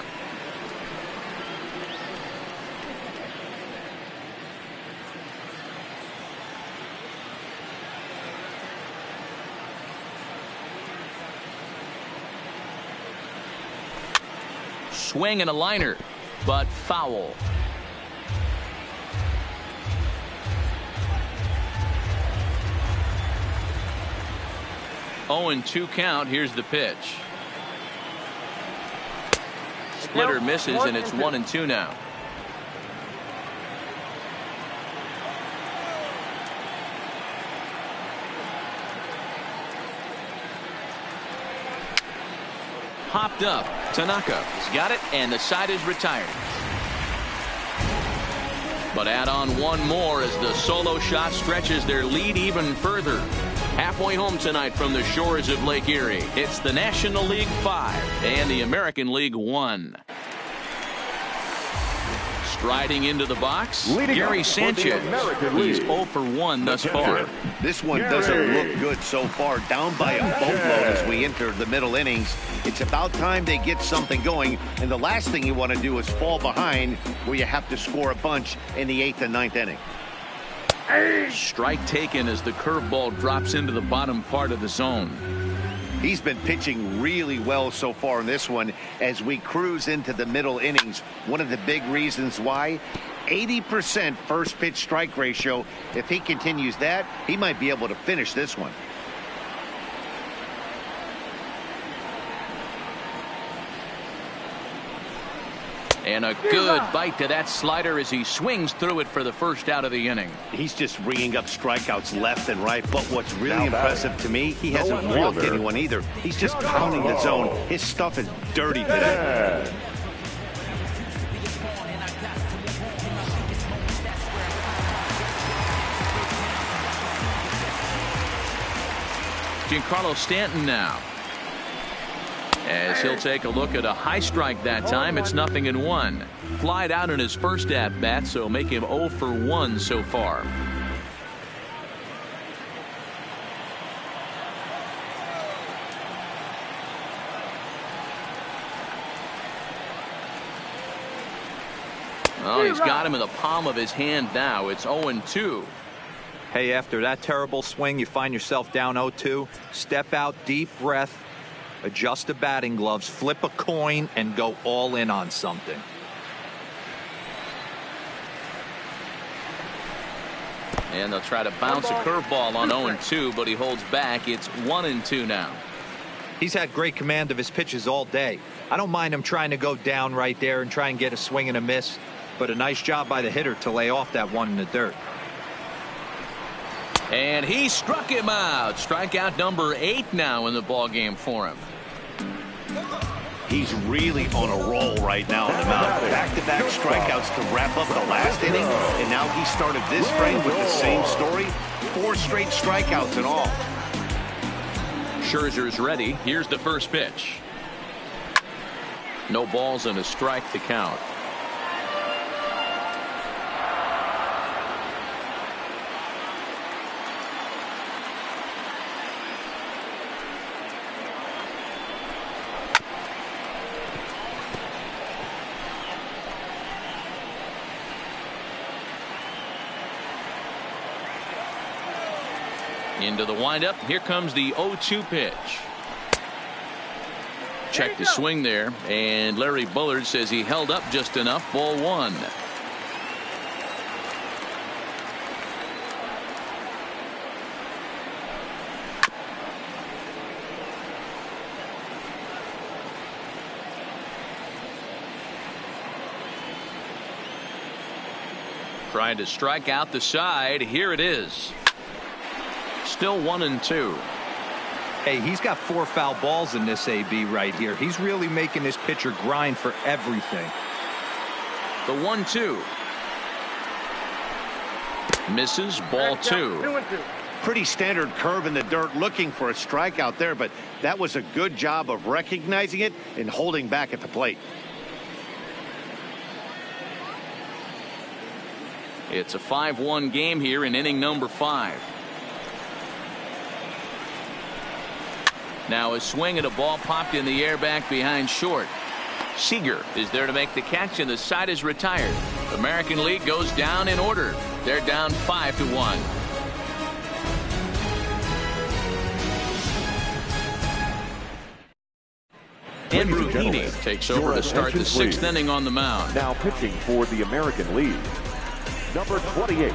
Swing and a liner, but foul. Oh, and 2 count. Here's the pitch. Splitter misses, and it's 1-2 now. Popped up. Tanaka has got it, and the side is retired. But add on 1 more as the solo shot stretches their lead even further. Halfway home tonight from the shores of Lake Erie. It's the National League 5 and the American League 1. Striding into the box, Gary Sanchez. He's 0 for 1 thus far. This one doesn't look good so far. Down by a boatload as we enter the middle innings. It's about time they get something going, and the last thing you want to do is fall behind where you have to score a bunch in the 8th and 9th inning. Strike taken as the curveball drops into the bottom part of the zone. He's been pitching really well so far in this one as we cruise into the middle innings. One of the big reasons why, 80% first pitch strike ratio. If he continues that, he might be able to finish this one. And a good bite to that slider as he swings through it for the first out of the inning. He's just ringing up strikeouts left and right. But what's really impressive to me, he hasn't walked anyone either. He's just pounding the zone. His stuff is dirty today. Giancarlo Stanton now. As he'll take a look at a high strike that time. It's 0-1. Flied out in his first at bat, so make him 0 for 1 so far. Well, he's got him in the palm of his hand now. It's 0-2. Hey, after that terrible swing, you find yourself down 0-2. Step out, deep breath. Adjust the batting gloves, flip a coin, and go all in on something. And they'll try to bounce a curveball on 0-2, but he holds back. It's 1-2 now. He's had great command of his pitches all day. I don't mind him trying to go down right there and try and get a swing and a miss, but a nice job by the hitter to lay off that one in the dirt. And he struck him out. Strikeout number 8 now in the ballgame for him. He's really on a roll right now on the mound. Back-to-back strikeouts to wrap up the last inning, and now he started this frame with the same story. 4 straight strikeouts in all. Scherzer's ready. Here's the first pitch. No balls and a strike to count. Into the windup. Here comes the 0-2 pitch. Check the swing there, and Larry Bullard says he held up just enough. Ball one. Trying to strike out the side. Here it is. Still 1-2. Hey, he's got 4 foul balls in this AB right here. He's really making this pitcher grind for everything. The 1-2. Misses. Ball 2. 2-2. Pretty standard curve in the dirt, looking for a strikeout there, but that was a good job of recognizing it and holding back at the plate. It's a 5-1 game here in inning number 5. Now a swing at a ball popped in the air back behind short. Seager is there to make the catch, and the side is retired. American League goes down in order. They're down 5-1. Andrew Heaney takes over to start the 6th inning on the mound. Now pitching for the American League, number 28,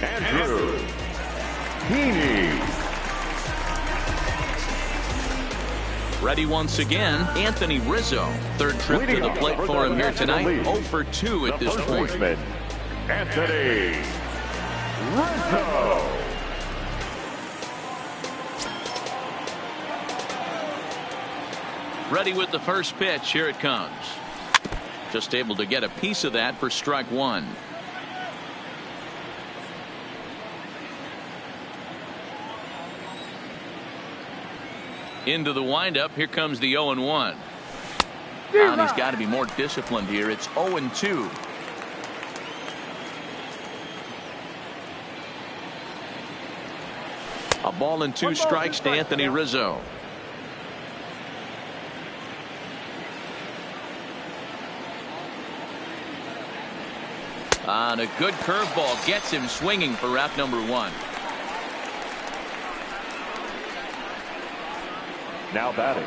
Andrew Heaney. Ready once again, Anthony Rizzo. 3rd trip to the plate for him here tonight. 0 for 2 at this point. Anthony Rizzo. Ready with the first pitch. Here it comes. Just able to get a piece of that for strike 1. Into the windup. Here comes the 0-1. And he's got to be more disciplined here. It's 0-2. A ball and 2 strikes to Anthony Rizzo. And a good curveball gets him swinging for route number 1. Now batting,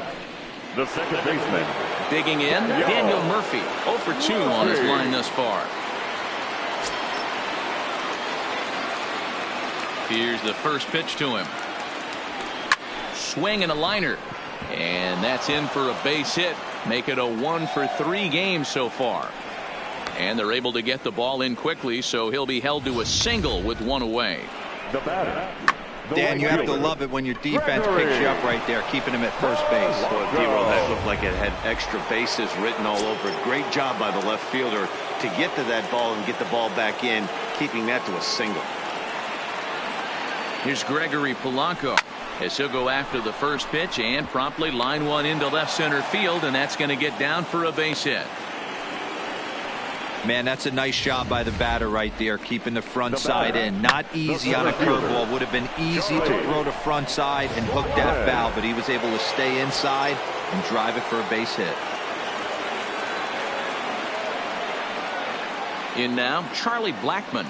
the second baseman. Digging in, Daniel Murphy. 0 for 2 on his line thus far. Here's the first pitch to him. Swing and a liner. And that's in for a base hit. Make it a 1 for 3 game so far. And they're able to get the ball in quickly, so he'll be held to a single with 1 away. The batter. Dan, you have to love it when your defense picks you up right there, keeping him at first base. Well, D-Roll, that looked like it had extra bases written all over it. Great job by the left fielder to get to that ball and get the ball back in, keeping that to a single. Here's Gregory Polanco as he'll go after the first pitch and promptly line one into left center field, and that's going to get down for a base hit. Man, that's a nice job by the batter right there, keeping the front side in. Not easy on a curveball. Would have been easy to throw the front side and hook that foul, but he was able to stay inside and drive it for a base hit. In now, Charlie Blackmon.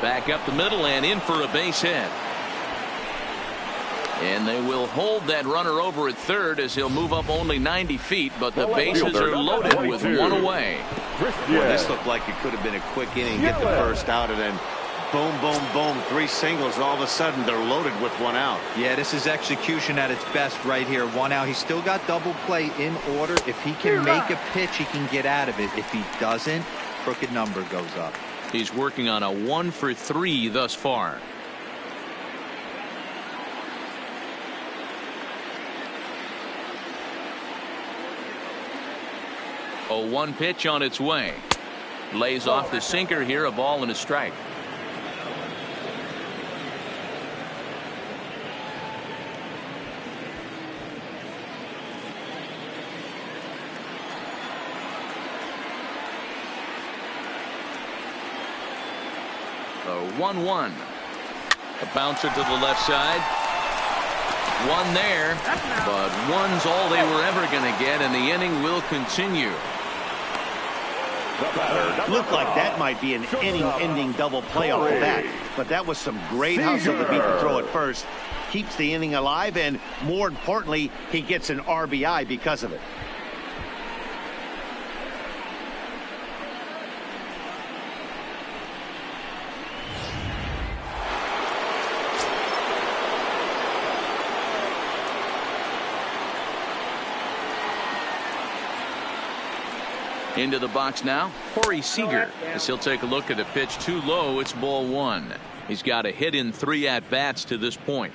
Back up the middle and in for a base hit. And they will hold that runner over at third as he'll move up only 90 feet, but the bases are loaded with 1 away. Well, this looked like it could have been a quick inning, get the first out, and then boom, boom, boom, 3 singles, and all of a sudden they're loaded with 1 out. Yeah, this is execution at its best right here. 1 out. He's still got double play in order. If he can make a pitch, he can get out of it. If he doesn't, crooked number goes up. He's working on a 1 for 3 thus far. A 1 pitch on its way. Lays off the sinker here, a ball and a strike. A 1-1. A bouncer to the left side. 1 there, but 1's all they were ever going to get, and the inning will continue. Looked like that might be an inning-ending double play off of that. But that was some great hustle to beat the throw at first. Keeps the inning alive, and more importantly, he gets an RBI because of it. Into the box now, Corey Seager, as he'll take a look at a pitch too low. It's ball one. He's got a hit in 3 at-bats to this point.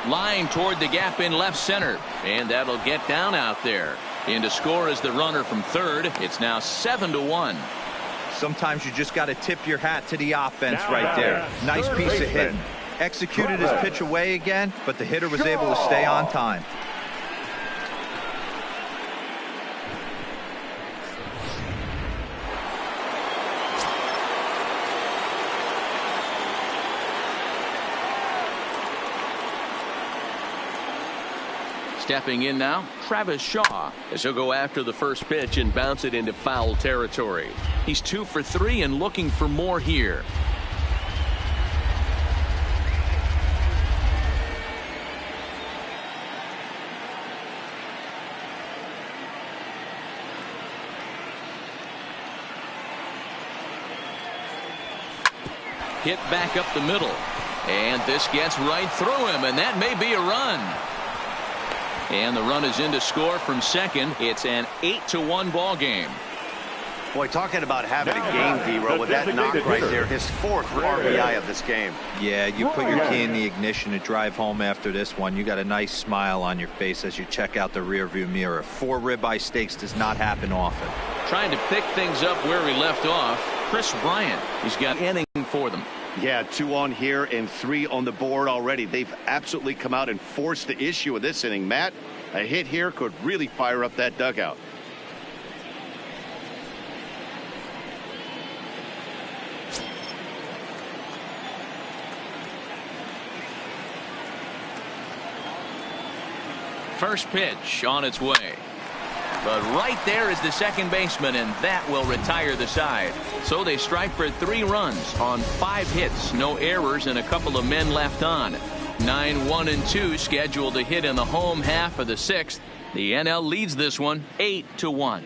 Line toward the gap in left center, and that'll get down out there. In to score is the runner from third. It's now 7-1. Sometimes you just got to tip your hat to the offense right there. Nice piece of hitting. Executed his pitch away again, but the hitter was able to stay on time. Stepping in now, Travis Shaw, as he'll go after the first pitch and bounce it into foul territory. He's 2 for 3 and looking for more here. Hit back up the middle, and this gets right through him, and that may be a run. And the run is in to score from second. It's an 8-1 ball game. Boy, talking about having a game, D-Row, with that knock right there, his 4th RBI of this game. Yeah, you put your key in the ignition to drive home after this one. You got a nice smile on your face as you check out the rearview mirror. 4 ribeye steaks does not happen often. Trying to pick things up where we left off, Chris Bryant. He's got an inning for them. Yeah, 2 on here and 3 on the board already. They've absolutely come out and forced the issue of this inning. Matt, a hit here could really fire up that dugout. First pitch on its way. But right there is the second baseman, and that will retire the side. So they strike for 3 runs on 5 hits, no errors, and a couple of men left on. 9-1-2 scheduled to hit in the home half of the 6th. The NL leads this one 8-1.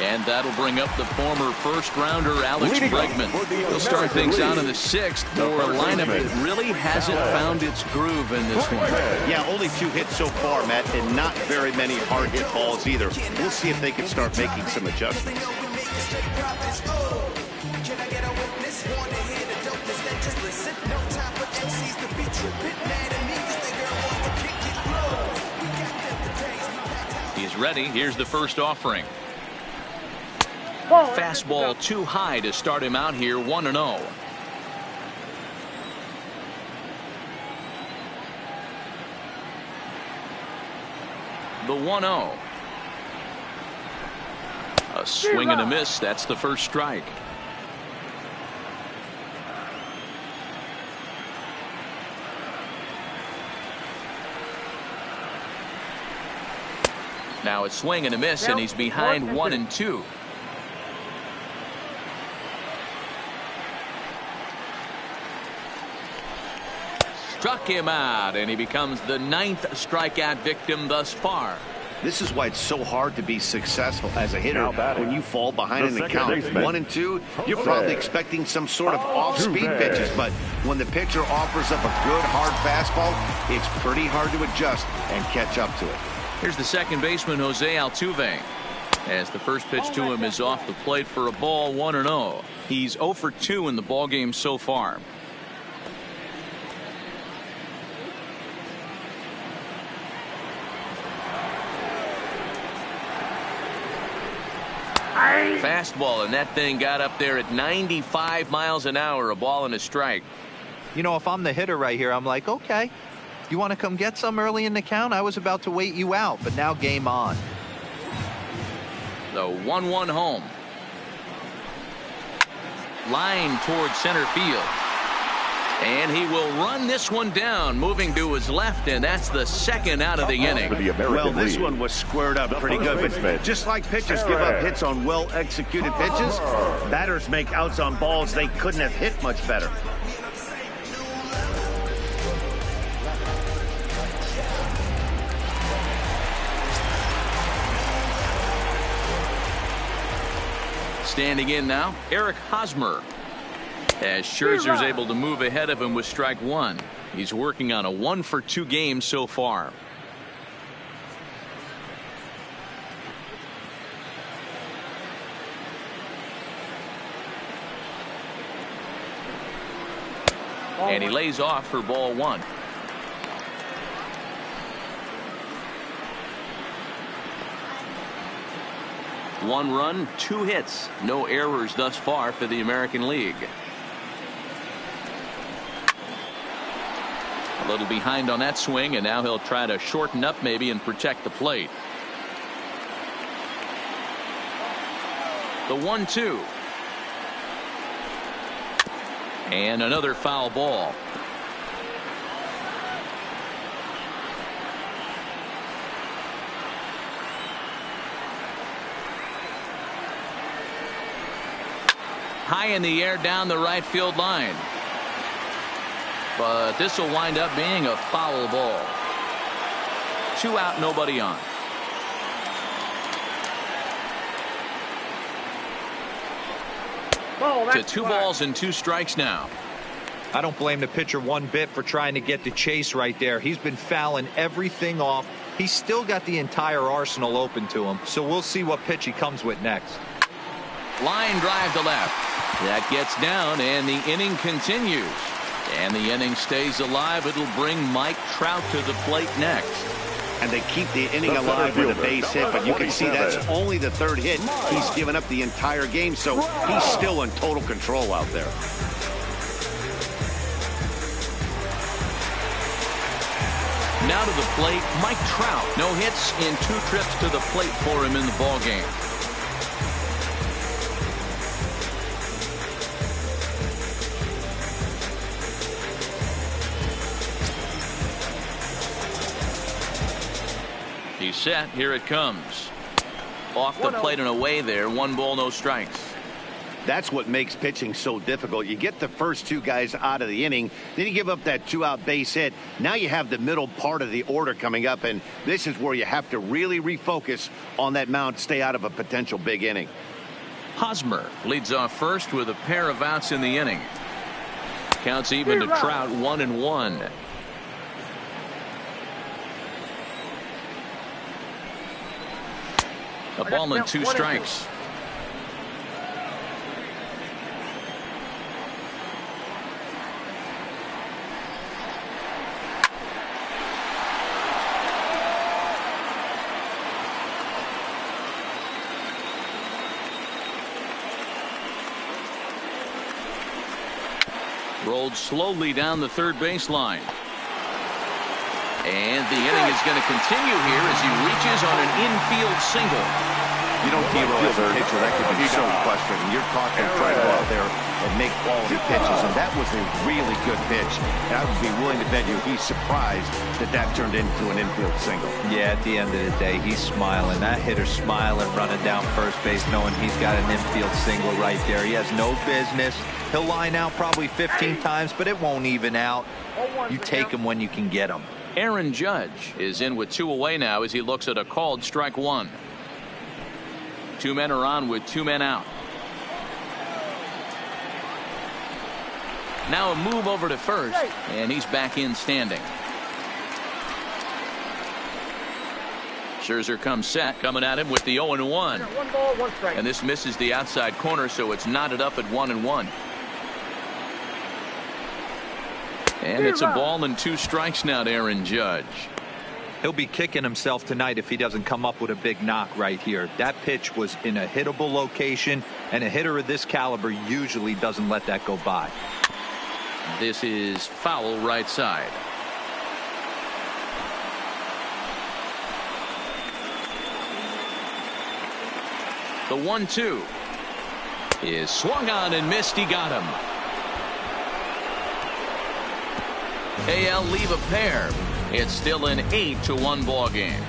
And that'll bring up the former first-rounder Alex Bregman. He'll start things out in the 6th for a lineup that really hasn't found its groove in this one. Yeah, only 2 hits so far, Matt, and not very many hard-hit balls either. We'll see if they can start making some adjustments. He's ready. Here's the first offering. Fastball too high to start him out here, 1-0. The 1-0. A swing and a miss. That's the first strike. Now a swing and a miss, and he's behind 1-2. Struck him out, and he becomes the 9th strikeout victim thus far. This is why it's so hard to be successful as a hitter when you fall behind in the count. 1-2, you're probably expecting some sort of off-speed pitches, but when the pitcher offers up a good hard fastball, it's pretty hard to adjust and catch up to it. Here's the second baseman, Jose Altuve, as the first pitch to him is off the plate for a ball, 1-0. He's 0 for 2 in the ballgame so far. Fastball, and that thing got up there at 95 miles an hour, a ball and a strike. You know, if I'm the hitter right here, I'm like, okay, you want to come get some early in the count? I was about to wait you out, but now game on. The 1-1 home. Line towards center field. And he will run this one down, moving to his left, and that's the second out of the inning. Well, this one was squared up pretty good, but just like pitchers give up hits on well-executed pitches, batters make outs on balls they couldn't have hit much better. Standing in now, Eric Hosmer. As Scherzer's able to move ahead of him with strike one. He's working on a 1-for-2 game so far. And he lays off for ball one. One run, 2 hits, no errors thus far for the American League. A little behind on that swing, and now he'll try to shorten up maybe and protect the plate. The 1-2. And another foul ball. High in the air down the right field line. But this will wind up being a foul ball. 2 out, nobody on. To 2 balls and 2 strikes now. I don't blame the pitcher one bit for trying to get the chase right there. He's been fouling everything off. He's still got the entire arsenal open to him. So we'll see what pitch he comes with next. Line drive to left. That gets down, and the inning continues. And the inning stays alive. It'll bring Mike Trout to the plate next. And they keep the inning alive with a base hit, but you can see that's only the 3rd hit. He's given up the entire game, so he's still in total control out there. Now to the plate, Mike Trout. No hits in 2 trips to the plate for him in the ballgame. He's set. Here it comes. Off the plate and away there. 1 ball, no strikes. That's what makes pitching so difficult. You get the first 2 guys out of the inning, then you give up that 2-out base hit. Now you have the middle part of the order coming up, and this is where you have to really refocus on that mound, stay out of a potential big inning. Hosmer leads off first with a pair of outs in the inning. Counts even to Trout, 1-1. A ball and 2 strikes. Rolled slowly down the 3rd baseline. And the inning is going to continue here as he reaches on an infield single. You don't hero as a pitcher. That could be so frustrating. You're talking trying to go out there and make quality pitches, and that was a really good pitch. And I would be willing to bet you he's surprised that turned into an infield single. Yeah, at the end of the day, he's smiling. That hitter's smiling, running down first base, knowing he's got an infield single right there. He has no business. He'll line out probably 15 times, but it won't even out. You take him when you can get him. Aaron Judge is in with 2 away now as he looks at a called strike 1. 2 men are on with 2 men out. Now a move over to first, and he's back in standing. Scherzer comes set, coming at him with the 0-1. 1 ball, 1 strike. And this misses the outside corner, so it's knotted up at 1-1. And it's a ball and 2 strikes now to Aaron Judge. He'll be kicking himself tonight if he doesn't come up with a big knock right here. That pitch was in a hittable location, and a hitter of this caliber usually doesn't let that go by. This is foul right side. The 1-2 is swung on and missed. He got him. AL leave a pair. It's still an 8-1 ball game.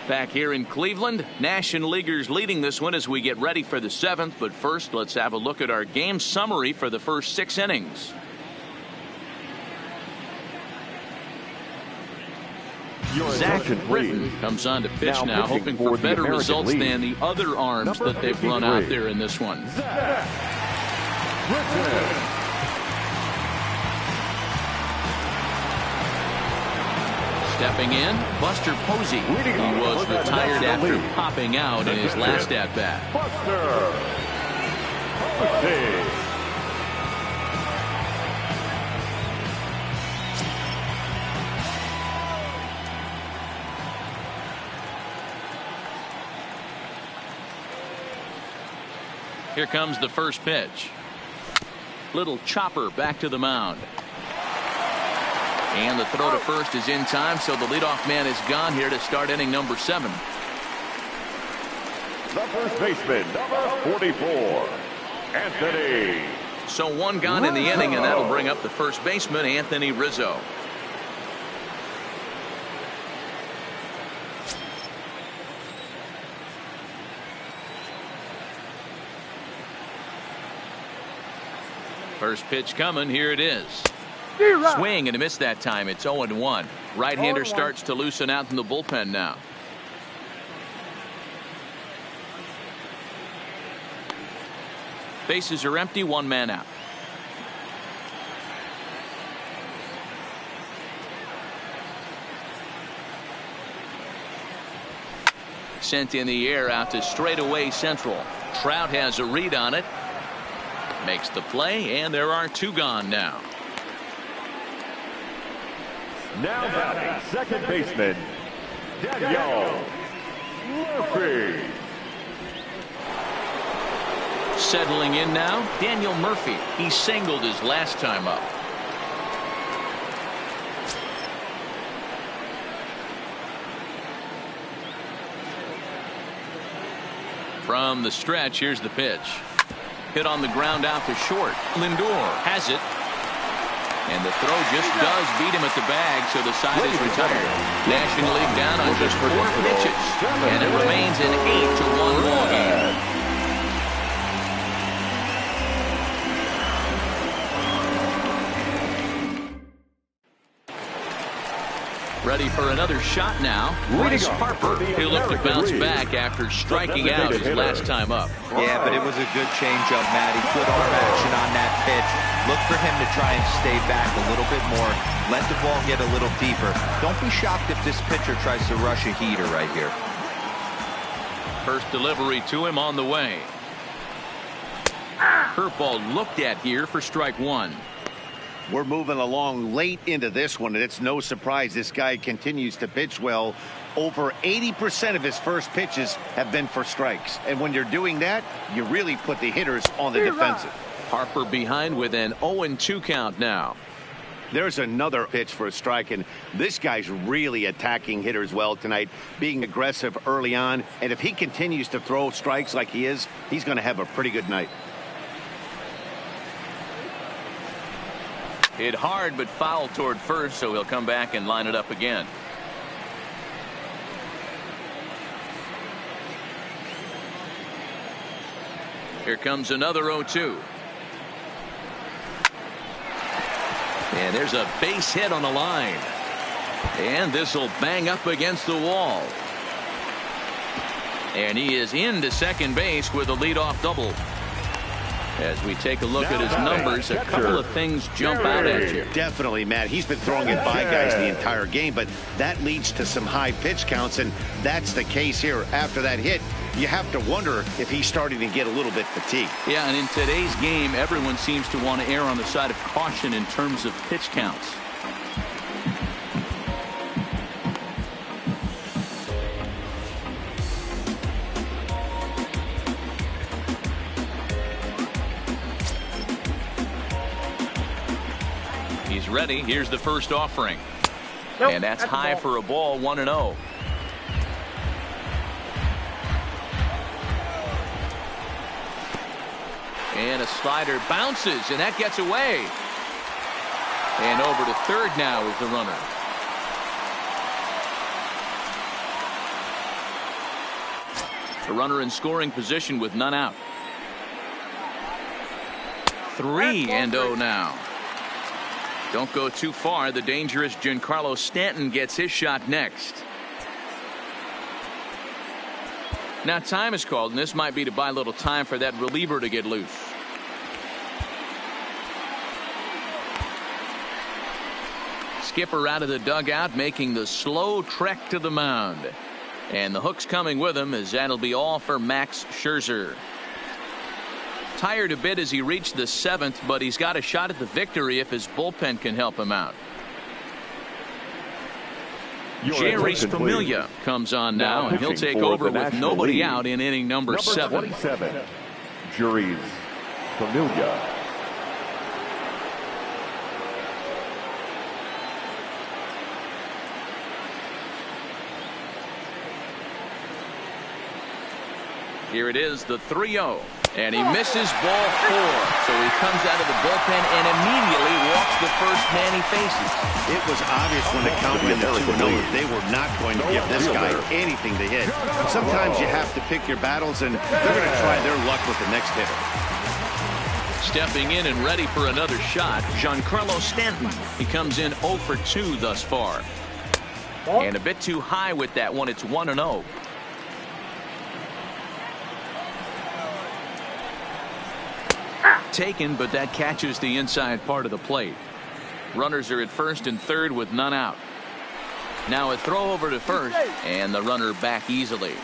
Back here in Cleveland, National Leaguers leading this one as we get ready for the 7th. But first, let's have a look at our game summary for the first 6 innings. Zach Britton comes on to pitch now hoping for better results than the other arms that they've run out there in this one. Zach Britton. Stepping in, Buster Posey. He was retired after popping out in his last at-bat. Buster Posey. Here comes the first pitch. Little chopper back to the mound. And the throw to first is in time, so the leadoff man is gone here to start inning number 7. The first baseman, number 44, Anthony. So 1 gone in the inning, and that'll bring up the first baseman, Anthony Rizzo. First pitch coming. Here it is. Swing and a miss that time. It's 0-1. Right-hander starts to loosen out in the bullpen now. Bases are empty. 1 man out. Sent in the air out to straightaway central. Trout has a read on it. Makes the play, and there are 2 gone now. Now batting second baseman, Daniel Murphy. Settling in now, Daniel Murphy. He singled his last time up. From the stretch, here's the pitch. Hit on the ground out to short. Lindor has it. And the throw just does beat him at the bag, so the side is retired. National League down on just 4 pitches. And it remains an 8-1 ball game. Ready for another shot now. Bryce Harper. He'll look to bounce back after striking out his last time up. Yeah, but it was a good changeup, Matty. Good arm action on that pitch. Look for him to try and stay back a little bit more. Let the ball get a little deeper. Don't be shocked if this pitcher tries to rush a heater right here. First delivery to him on the way. Curveball looked at here for strike 1. We're moving along late into this one, and it's no surprise this guy continues to pitch well. Over 80% of his first pitches have been for strikes. And when you're doing that, you really put the hitters on the defensive. Harper behind with an 0-2 count now. There's another pitch for a strike, and this guy's really attacking hitters well tonight, being aggressive early on. And if he continues to throw strikes like he is, he's going to have a pretty good night. Hit hard but foul toward first, so he'll come back and line it up again. Here comes another 0-2. And there's a base hit on the line. And this will bang up against the wall. And he is into second base with a leadoff double. As we take a look at his numbers, a couple of things jump out at you. Definitely, Matt. He's been throwing it by guys the entire game, but that leads to some high pitch counts, and that's the case here. After that hit, you have to wonder if he's starting to get a little bit fatigued. Yeah, and in today's game, everyone seems to want to err on the side of caution in terms of pitch counts. is ready. Here's the first offering. Nope, And that's that's a high ball. for a ball, 1-0. And a slider bounces, and that gets away. And over to third now is the runner. The runner in scoring position with none out. 3-0 now. Don't go too far. The dangerous Giancarlo Stanton gets his shot next. Now time is called, and this might be to buy a little time for that reliever to get loose. Skipper out of the dugout, making the slow trek to the mound. And the hook's coming with him, as that'll be all for Max Scherzer. Tired a bit as he reached the 7th, but he's got a shot at the victory if his bullpen can help him out. Jerry Familia comes on now, and he'll take over with nobody out in inning number 7. 27, Jerry Familia. Here it is, the 3-0. And he misses ball 4. So he comes out of the bullpen and immediately walks the first man he faces. It was obvious when the count went to 2-0 that they were not going to give this guy anything to hit. Sometimes you have to pick your battles, and they're going to try their luck with the next hitter. Stepping in and ready for another shot, Giancarlo Stanton. He comes in 0 for 2 thus far. And a bit too high with that one. It's 1-0. Taken, but that catches the inside part of the plate. Runners are at first and third with none out. Now a throw over to first, and the runner back easily.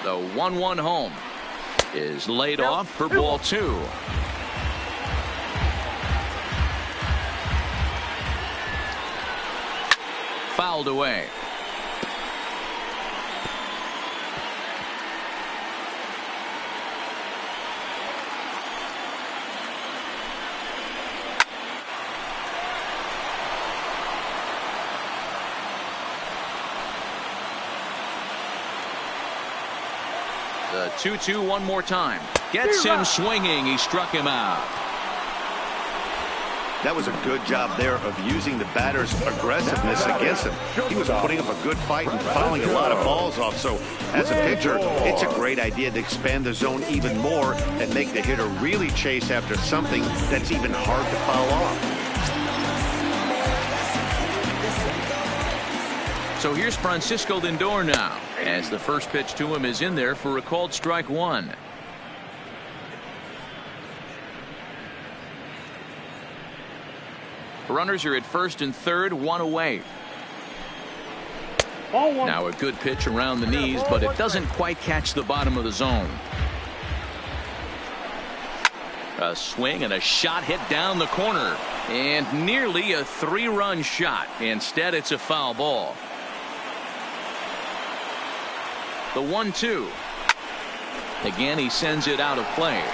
The 1-1 home is laid off for ball 2. Fouled away. The 2-2 one more time. Gets him swinging. He struck him out. That was a good job there of using the batter's aggressiveness against him. He was putting up a good fight and fouling a lot of balls off. So as a pitcher, it's a great idea to expand the zone even more and make the hitter really chase after something that's even hard to foul off. So here's Francisco Lindor now, as the first pitch to him is in there for a called strike 1. Runners are at first and third, 1 away. Now a good pitch around the knees, but it doesn't quite catch the bottom of the zone. A swing and a shot hit down the corner, and nearly a 3-run shot. Instead, it's a foul ball. The 1-2. Again, he sends it out of play.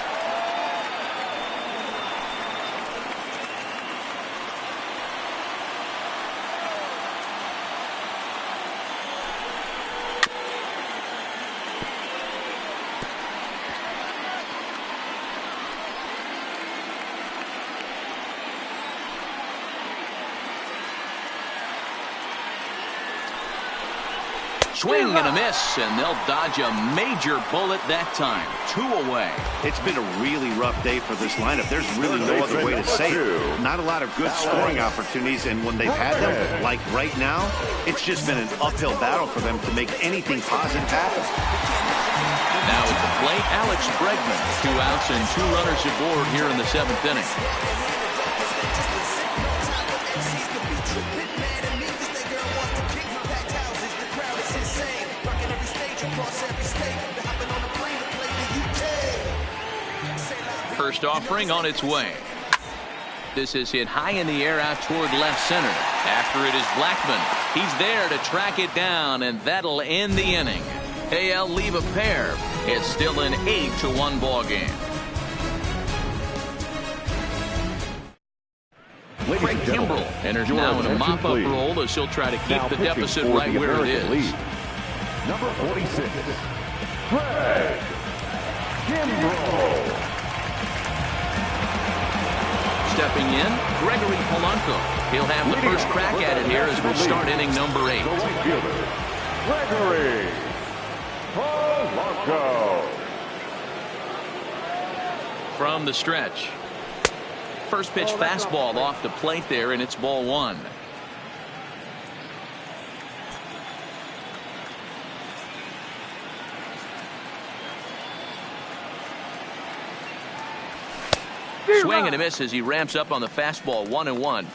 Swing and a miss, and they'll dodge a major bullet that time. 2 away. It's been a really rough day for this lineup. There's really no other way to say it. Not a lot of good scoring opportunities, and when they've had them, like right now, it's just been an uphill battle for them to make anything positive happen. Now at the plate, Alex Bregman. 2 outs and 2 runners aboard here in the 7th inning. First offering on its way. This is hit high in the air out toward left center. After it is Blackmon. He's there to track it down, and that'll end the inning. AL leave a pair. It's still an 8-1 ball game. Craig Kimbrell enters now in a mop-up role as he'll try to keep the deficit right where it is. Number 46, Craig Kimbrell. Stepping in, Gregory Polanco. He'll have the first crack at it here as we start inning number 8. The right fielder, Gregory Polanco. From the stretch. First pitch fastball off the plate there, and it's ball 1. Swing and a miss as he ramps up on the fastball. 1-1.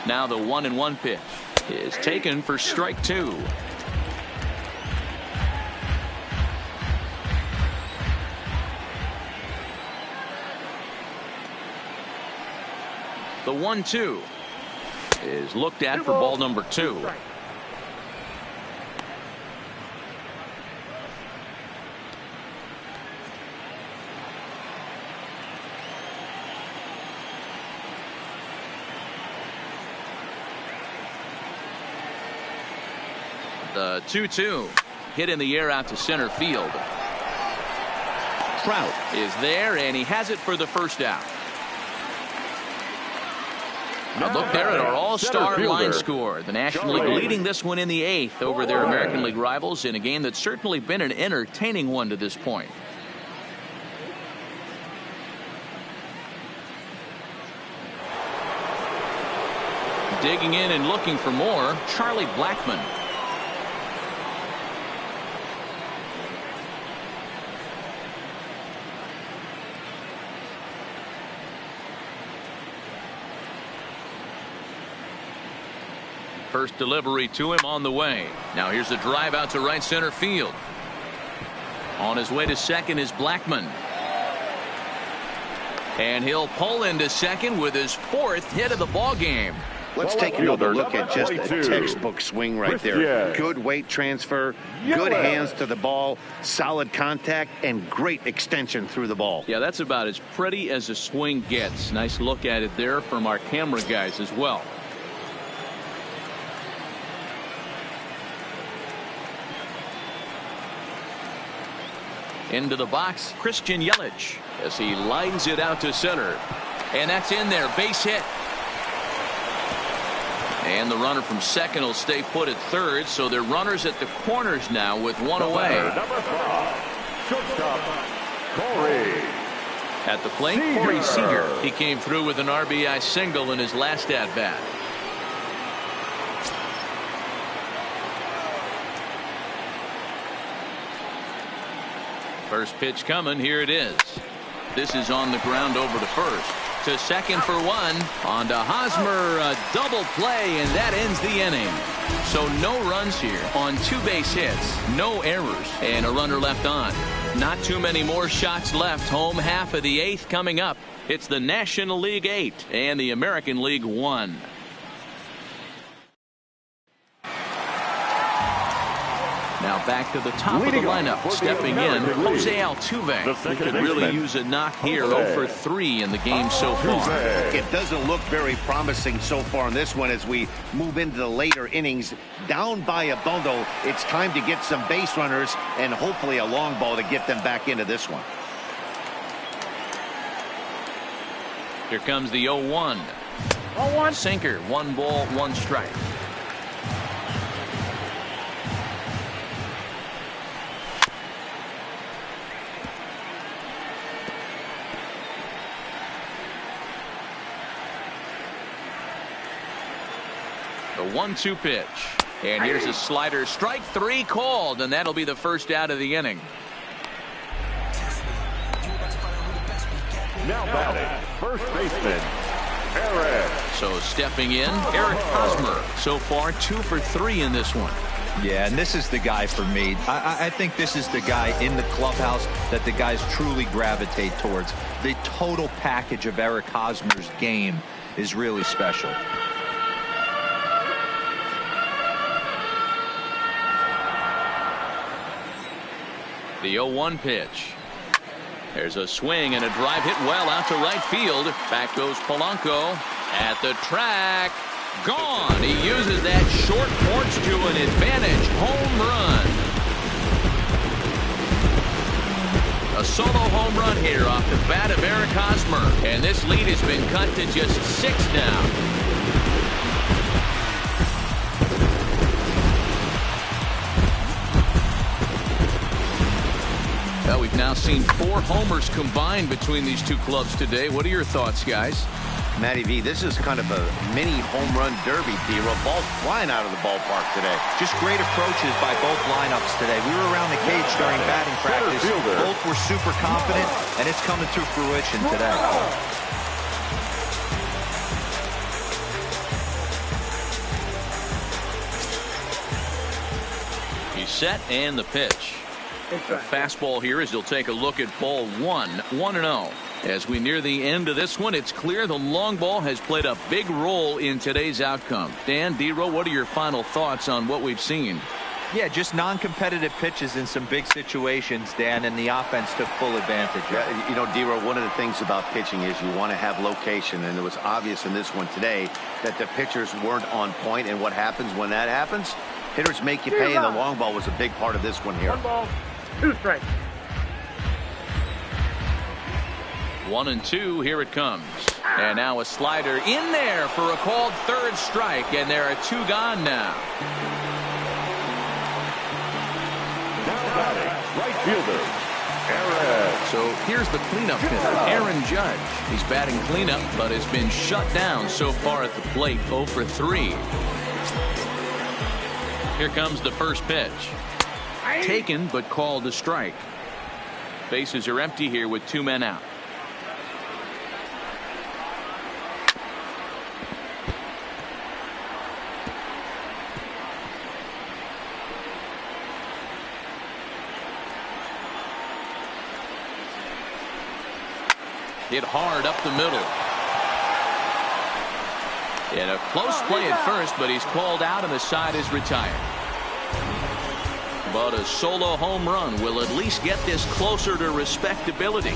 Now the 1-1 pitch is taken for strike 2. The 1-2 is looked at for ball number 2. The 2-2 hit in the air out to center field. Trout is there, and he has it for the first out. A look there at our all-star line score. The National League leading this one in the 8th over their American League rivals in a game that's certainly been an entertaining one to this point. Digging in and looking for more, Charlie Blackmon. First delivery to him on the way. Now here's a drive out to right center field. On his way to second is Blackmon. And he'll pull into second with his 4th hit of the ball game. Let's take another look at just a textbook swing right there. Good weight transfer, good hands to the ball, solid contact, and great extension through the ball. Yeah, that's about as pretty as a swing gets. Nice look at it there from our camera guys as well. Into the box, Christian Yelich as he lines it out to center. And that's in there, base hit. And the runner from second will stay put at third, so they're runners at the corners now with one away. Number 5, shortstop, Corey. At the plate, Corey Seager. He came through with an RBI single in his last at-bat. First pitch coming. Here it is. This is on the ground over to first. To second for 1. On to Hosmer. A double play, and that ends the inning. So no runs here on 2 base hits. No errors. And a runner left on. Not too many more shots left. Home half of the 8th coming up. It's the National League 8 and the American League 1. Now back to the top of the lineup. Stepping in, Jose Altuve. He could really use a knock here. 0 for 3 in the game so far. It doesn't look very promising so far in this one as we move into the later innings. Down by a bundle, it's time to get some base runners and hopefully a long ball to get them back into this one. Here comes the 0-1. 0-1. Sinker. 1 ball, 1 strike. The 1-2 pitch. And here's a slider. Strike 3 called, and that'll be the first out of the inning. Now batting, first baseman, Eric. So stepping in, Eric Hosmer. So far 2 for 3 in this one. Yeah, and this is the guy for me. I think this is the guy in the clubhouse that the guys truly gravitate towards. The total package of Eric Hosmer's game is really special. The 0-1 pitch. There's a swing and a drive hit well out to right field. Back goes Polanco at the track. Gone. He uses that short porch to an advantage. Home run. A solo home run here off the bat of Eric Hosmer. And this lead has been cut to just 6 now. Well, we've now seen 4 homers combined between these two clubs today. What are your thoughts, guys? Matty V, this is kind of a mini home run derby, D-Roll. Balls flying out of the ballpark today. Just great approaches by both lineups today. We were around the cage during batting practice. Both were super confident, and it's coming to fruition today. He's set and the pitch. A fastball here as he'll take a look at ball 1, 1-0. As we near the end of this one, it's clear the long ball has played a big role in today's outcome. Dan, D-Roll, what are your final thoughts on what we've seen? Yeah, just non-competitive pitches in some big situations, Dan, and the offense took full advantage. Yeah, you know, D-Roll, one of the things about pitching is you want to have location, and it was obvious in this one today that the pitchers weren't on point, and what happens when that happens? Hitters make you pay, and the long ball was a big part of this one here. 1 ball, 2 strikes. 1-2, here it comes. And now a slider in there for a called 3rd strike, and there are 2 gone now. Now batting, right fielder, Aaron. So here's the cleanup hitter, Aaron Judge. He's batting cleanup, but has been shut down so far at the plate, 0 for 3. Here comes the first pitch. Taken, but called a strike. Bases are empty here with 2 men out. Hit hard up the middle. And a close play at first, but he's called out and the side is retired. But a solo home run will at least get this closer to respectability.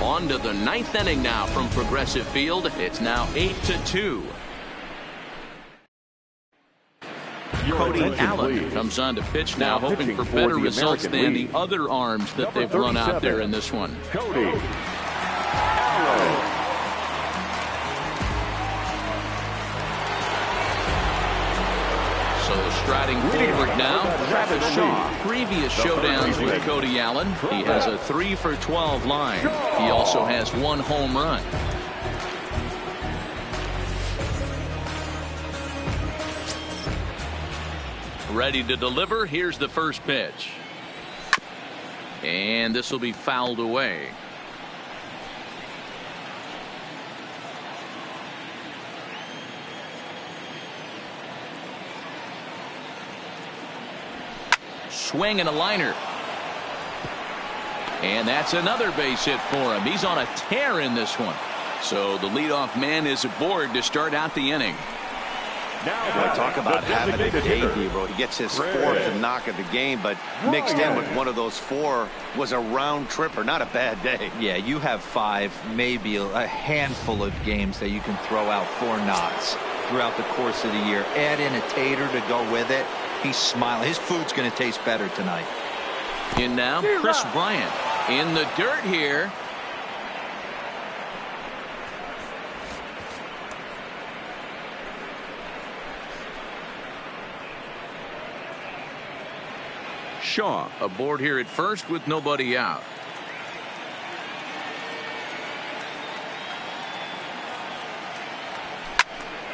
On to the 9th inning now from Progressive Field. It's now 8-2. Cody Allen comes on to pitch now, hoping for better results than the other arms that they've run out there in this one. Cody Allen. So striding forward now, Travis Shaw. Previous showdowns with Cody Allen, he has a 3 for 12 line. He also has 1 home run. Ready to deliver. Here's the first pitch. And this will be fouled away. Swing and a liner. And that's another base hit for him. He's on a tear in this one. So the leadoff man is aboard to start out the inning. Boy, talk about having a day, D-Roll. He gets his 4th knock of the game, but mixed in with one of those 4 was a round tripper. Not a bad day. Yeah, you have 5, maybe a handful of games that you can throw out 4 knocks throughout the course of the year. Add in a tater to go with it. He's smiling. His food's going to taste better tonight. In now, Chris Bryant in the dirt here. Shaw aboard here at first with nobody out.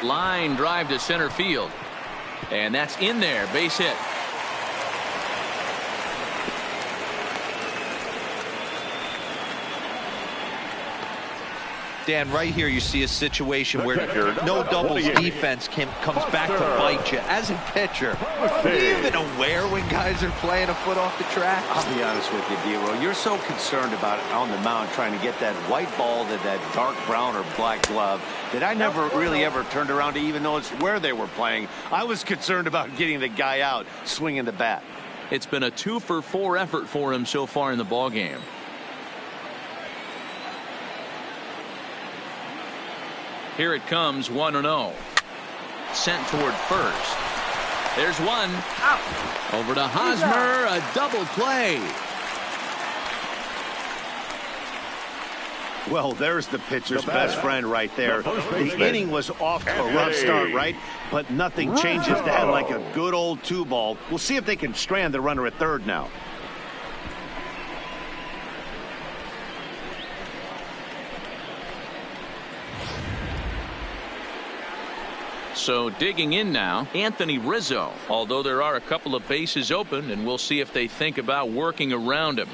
Line drive to center field. And that's in there. Base hit. Dan, right here you see a situation where Pitcher, no doubles 28. defense comes back to bite you. As a pitcher, are you even aware when guys are playing a foot off the track? I'll be honest with you, D-Roll. You're so concerned about it on the mound trying to get that white ball to that dark brown or black glove that I never really ever turned around to even notice where they were playing. I was concerned about getting the guy out swinging the bat. It's been a 2-for-4 effort for him so far in the ballgame. Here it comes, 1-0. Sent toward first. There's one. Over to Hosmer, a double play. Well, there's the pitcher's best friend right there. The inning was off to a rough start, right? But nothing changes that like a good old 2-ball. We'll see if they can strand the runner at third now. So digging in now, Anthony Rizzo, although there are a couple of bases open, and we'll see if they think about working around him.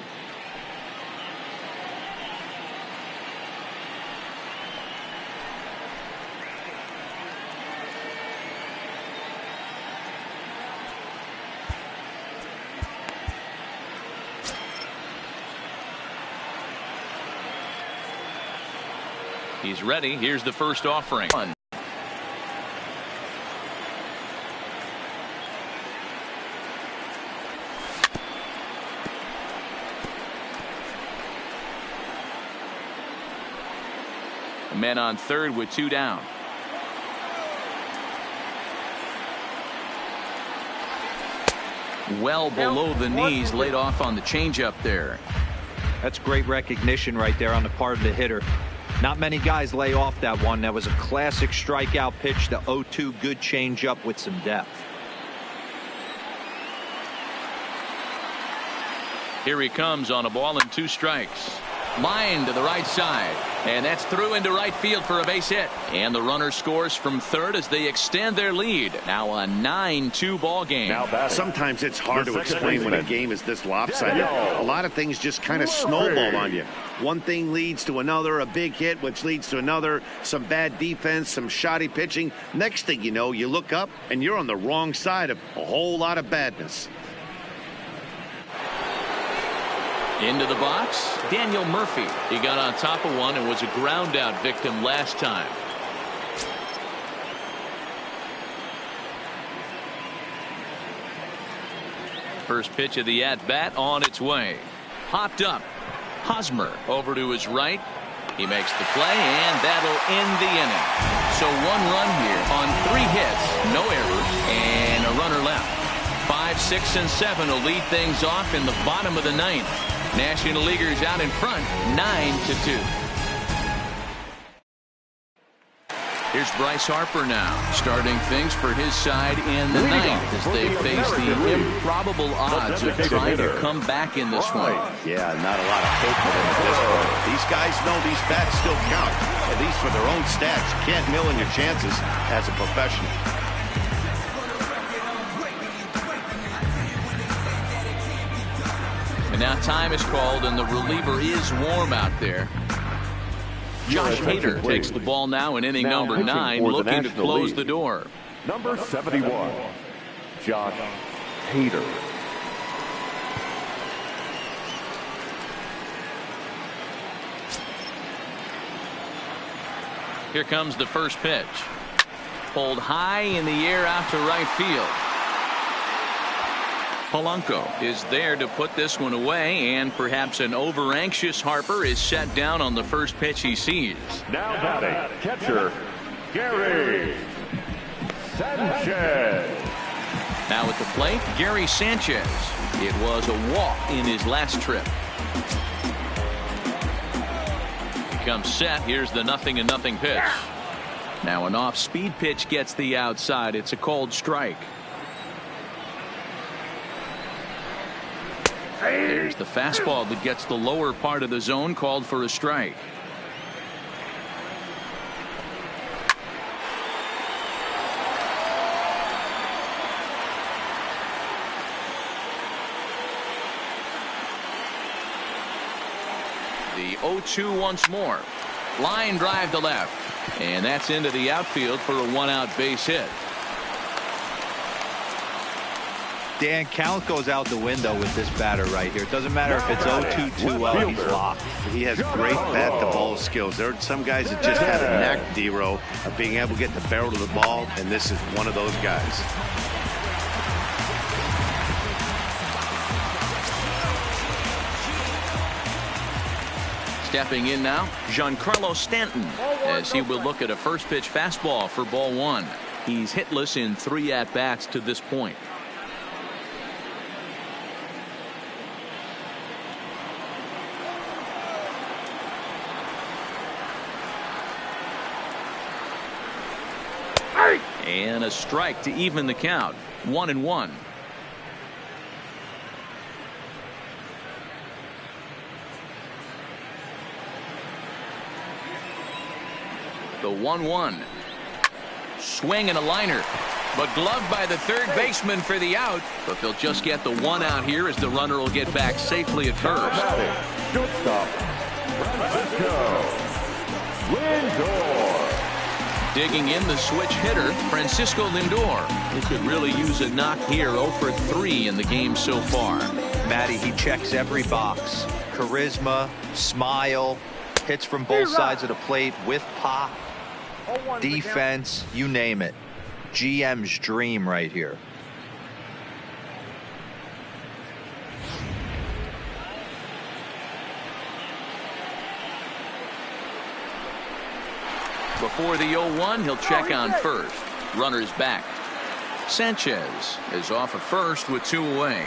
He's ready. Here's the first offering. Men on third with 2 down. Well below the knees, laid off on the changeup there. That's great recognition right there on the part of the hitter. Not many guys lay off that one. That was a classic strikeout pitch. The 0-2 good changeup with some depth. Here he comes on a ball and 2 strikes. Line to the right side, and that's through into right field for a base hit. And the runner scores from third as they extend their lead. Now a 9-2 ball game. Sometimes it's hard to explain when a game is this lopsided. A lot of things just kind of snowball on you. One thing leads to another, a big hit, which leads to another, some bad defense, some shoddy pitching. Next thing you know, you look up and you're on the wrong side of a whole lot of badness. Into the box, Daniel Murphy. He got on top of one and was a ground out victim last time. First pitch of the at-bat on its way. Hopped up. Hosmer over to his right. He makes the play, and that'll end the inning. So 1 run here on 3 hits, no errors, and a runner left. 5, 6, and 7 will lead things off in the bottom of the 9th. National Leaguers out in front, 9-2. Here's Bryce Harper now, starting things for his side in the 9th as they face the improbable odds of trying to come back in this one. Yeah, not a lot of hope for them at this point. These guys know these bats still count, at least for their own stats. You can't mill in your chances as a professional. And now time is called, and the reliever is warm out there. Josh Hader takes the ball now in inning number 9, looking to close the door. Number 71, Josh Hader. Here comes the first pitch. Pulled high in the air out to right field. Polanco is there to put this one away, and perhaps an over-anxious Harper is set down on the first pitch he sees. Now batting, catcher, Gary Sanchez. Now at the plate, Gary Sanchez. It was a walk in his last trip. He comes set. Here's the 0-0 pitch. Now an off-speed pitch gets the outside. It's a called strike. There's the fastball that gets the lower part of the zone, called for a strike. The 0-2 once more. Line drive to left. And that's into the outfield for a 1-out base hit. Dan, count goes out the window with this batter right here. It doesn't matter if it's 0-2, 2-0, he's locked. He has great bat-to-ball skills. There are some guys that just have a knack, D-Row, of being able to get the barrel of the ball, and this is one of those guys. Stepping in now, Giancarlo Stanton, as he will look at a first pitch fastball for ball 1. He's hitless in 3 at-bats to this point. And a strike to even the count. 1-1. The 1-1. Swing and a liner. But gloved by the third baseman for the out. But they'll just get the 1 out here as the runner will get back safely at first. Shortstop, Francisco Lindor. Digging in the switch hitter, Francisco Lindor. He could really use a knock here. 0 for 3 in the game so far. Matty, he checks every box. Charisma, smile, hits from both sides of the plate with pop, defense, you name it. GM's dream right here. Before the 0-1, he'll check on first. Runner's back. Sanchez is off of first with 2 away.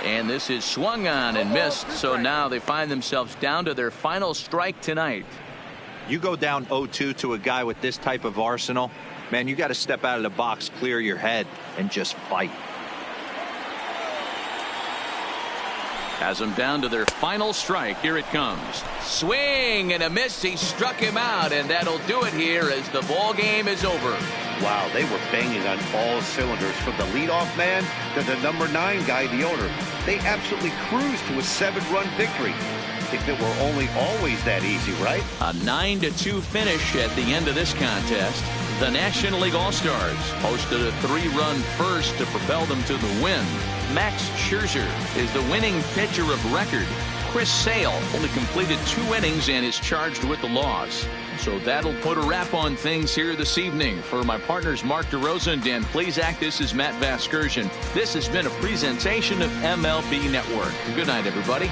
And this is swung on and missed, so now they find themselves down to their final strike tonight. You go down 0-2 to a guy with this type of arsenal, man, you got to step out of the box, clear your head, and just fight. Has them down to their final strike. Here it comes. Swing and a miss. He struck him out, and that'll do it here as the ball game is over. Wow, they were banging on all cylinders from the leadoff man to the number 9 guy, the owner. They absolutely cruised to a 7-run victory. If it were only always that easy, right? A 9-2 finish at the end of this contest. The National League All-Stars posted a 3-run first to propel them to the win. Max Scherzer is the winning pitcher of record. Chris Sale only completed 2 innings and is charged with the loss. So that'll put a wrap on things here this evening. For my partners Mark DeRosa and Dan Plesac, this is Matt Vasgersian. This has been a presentation of MLB Network. Good night, everybody.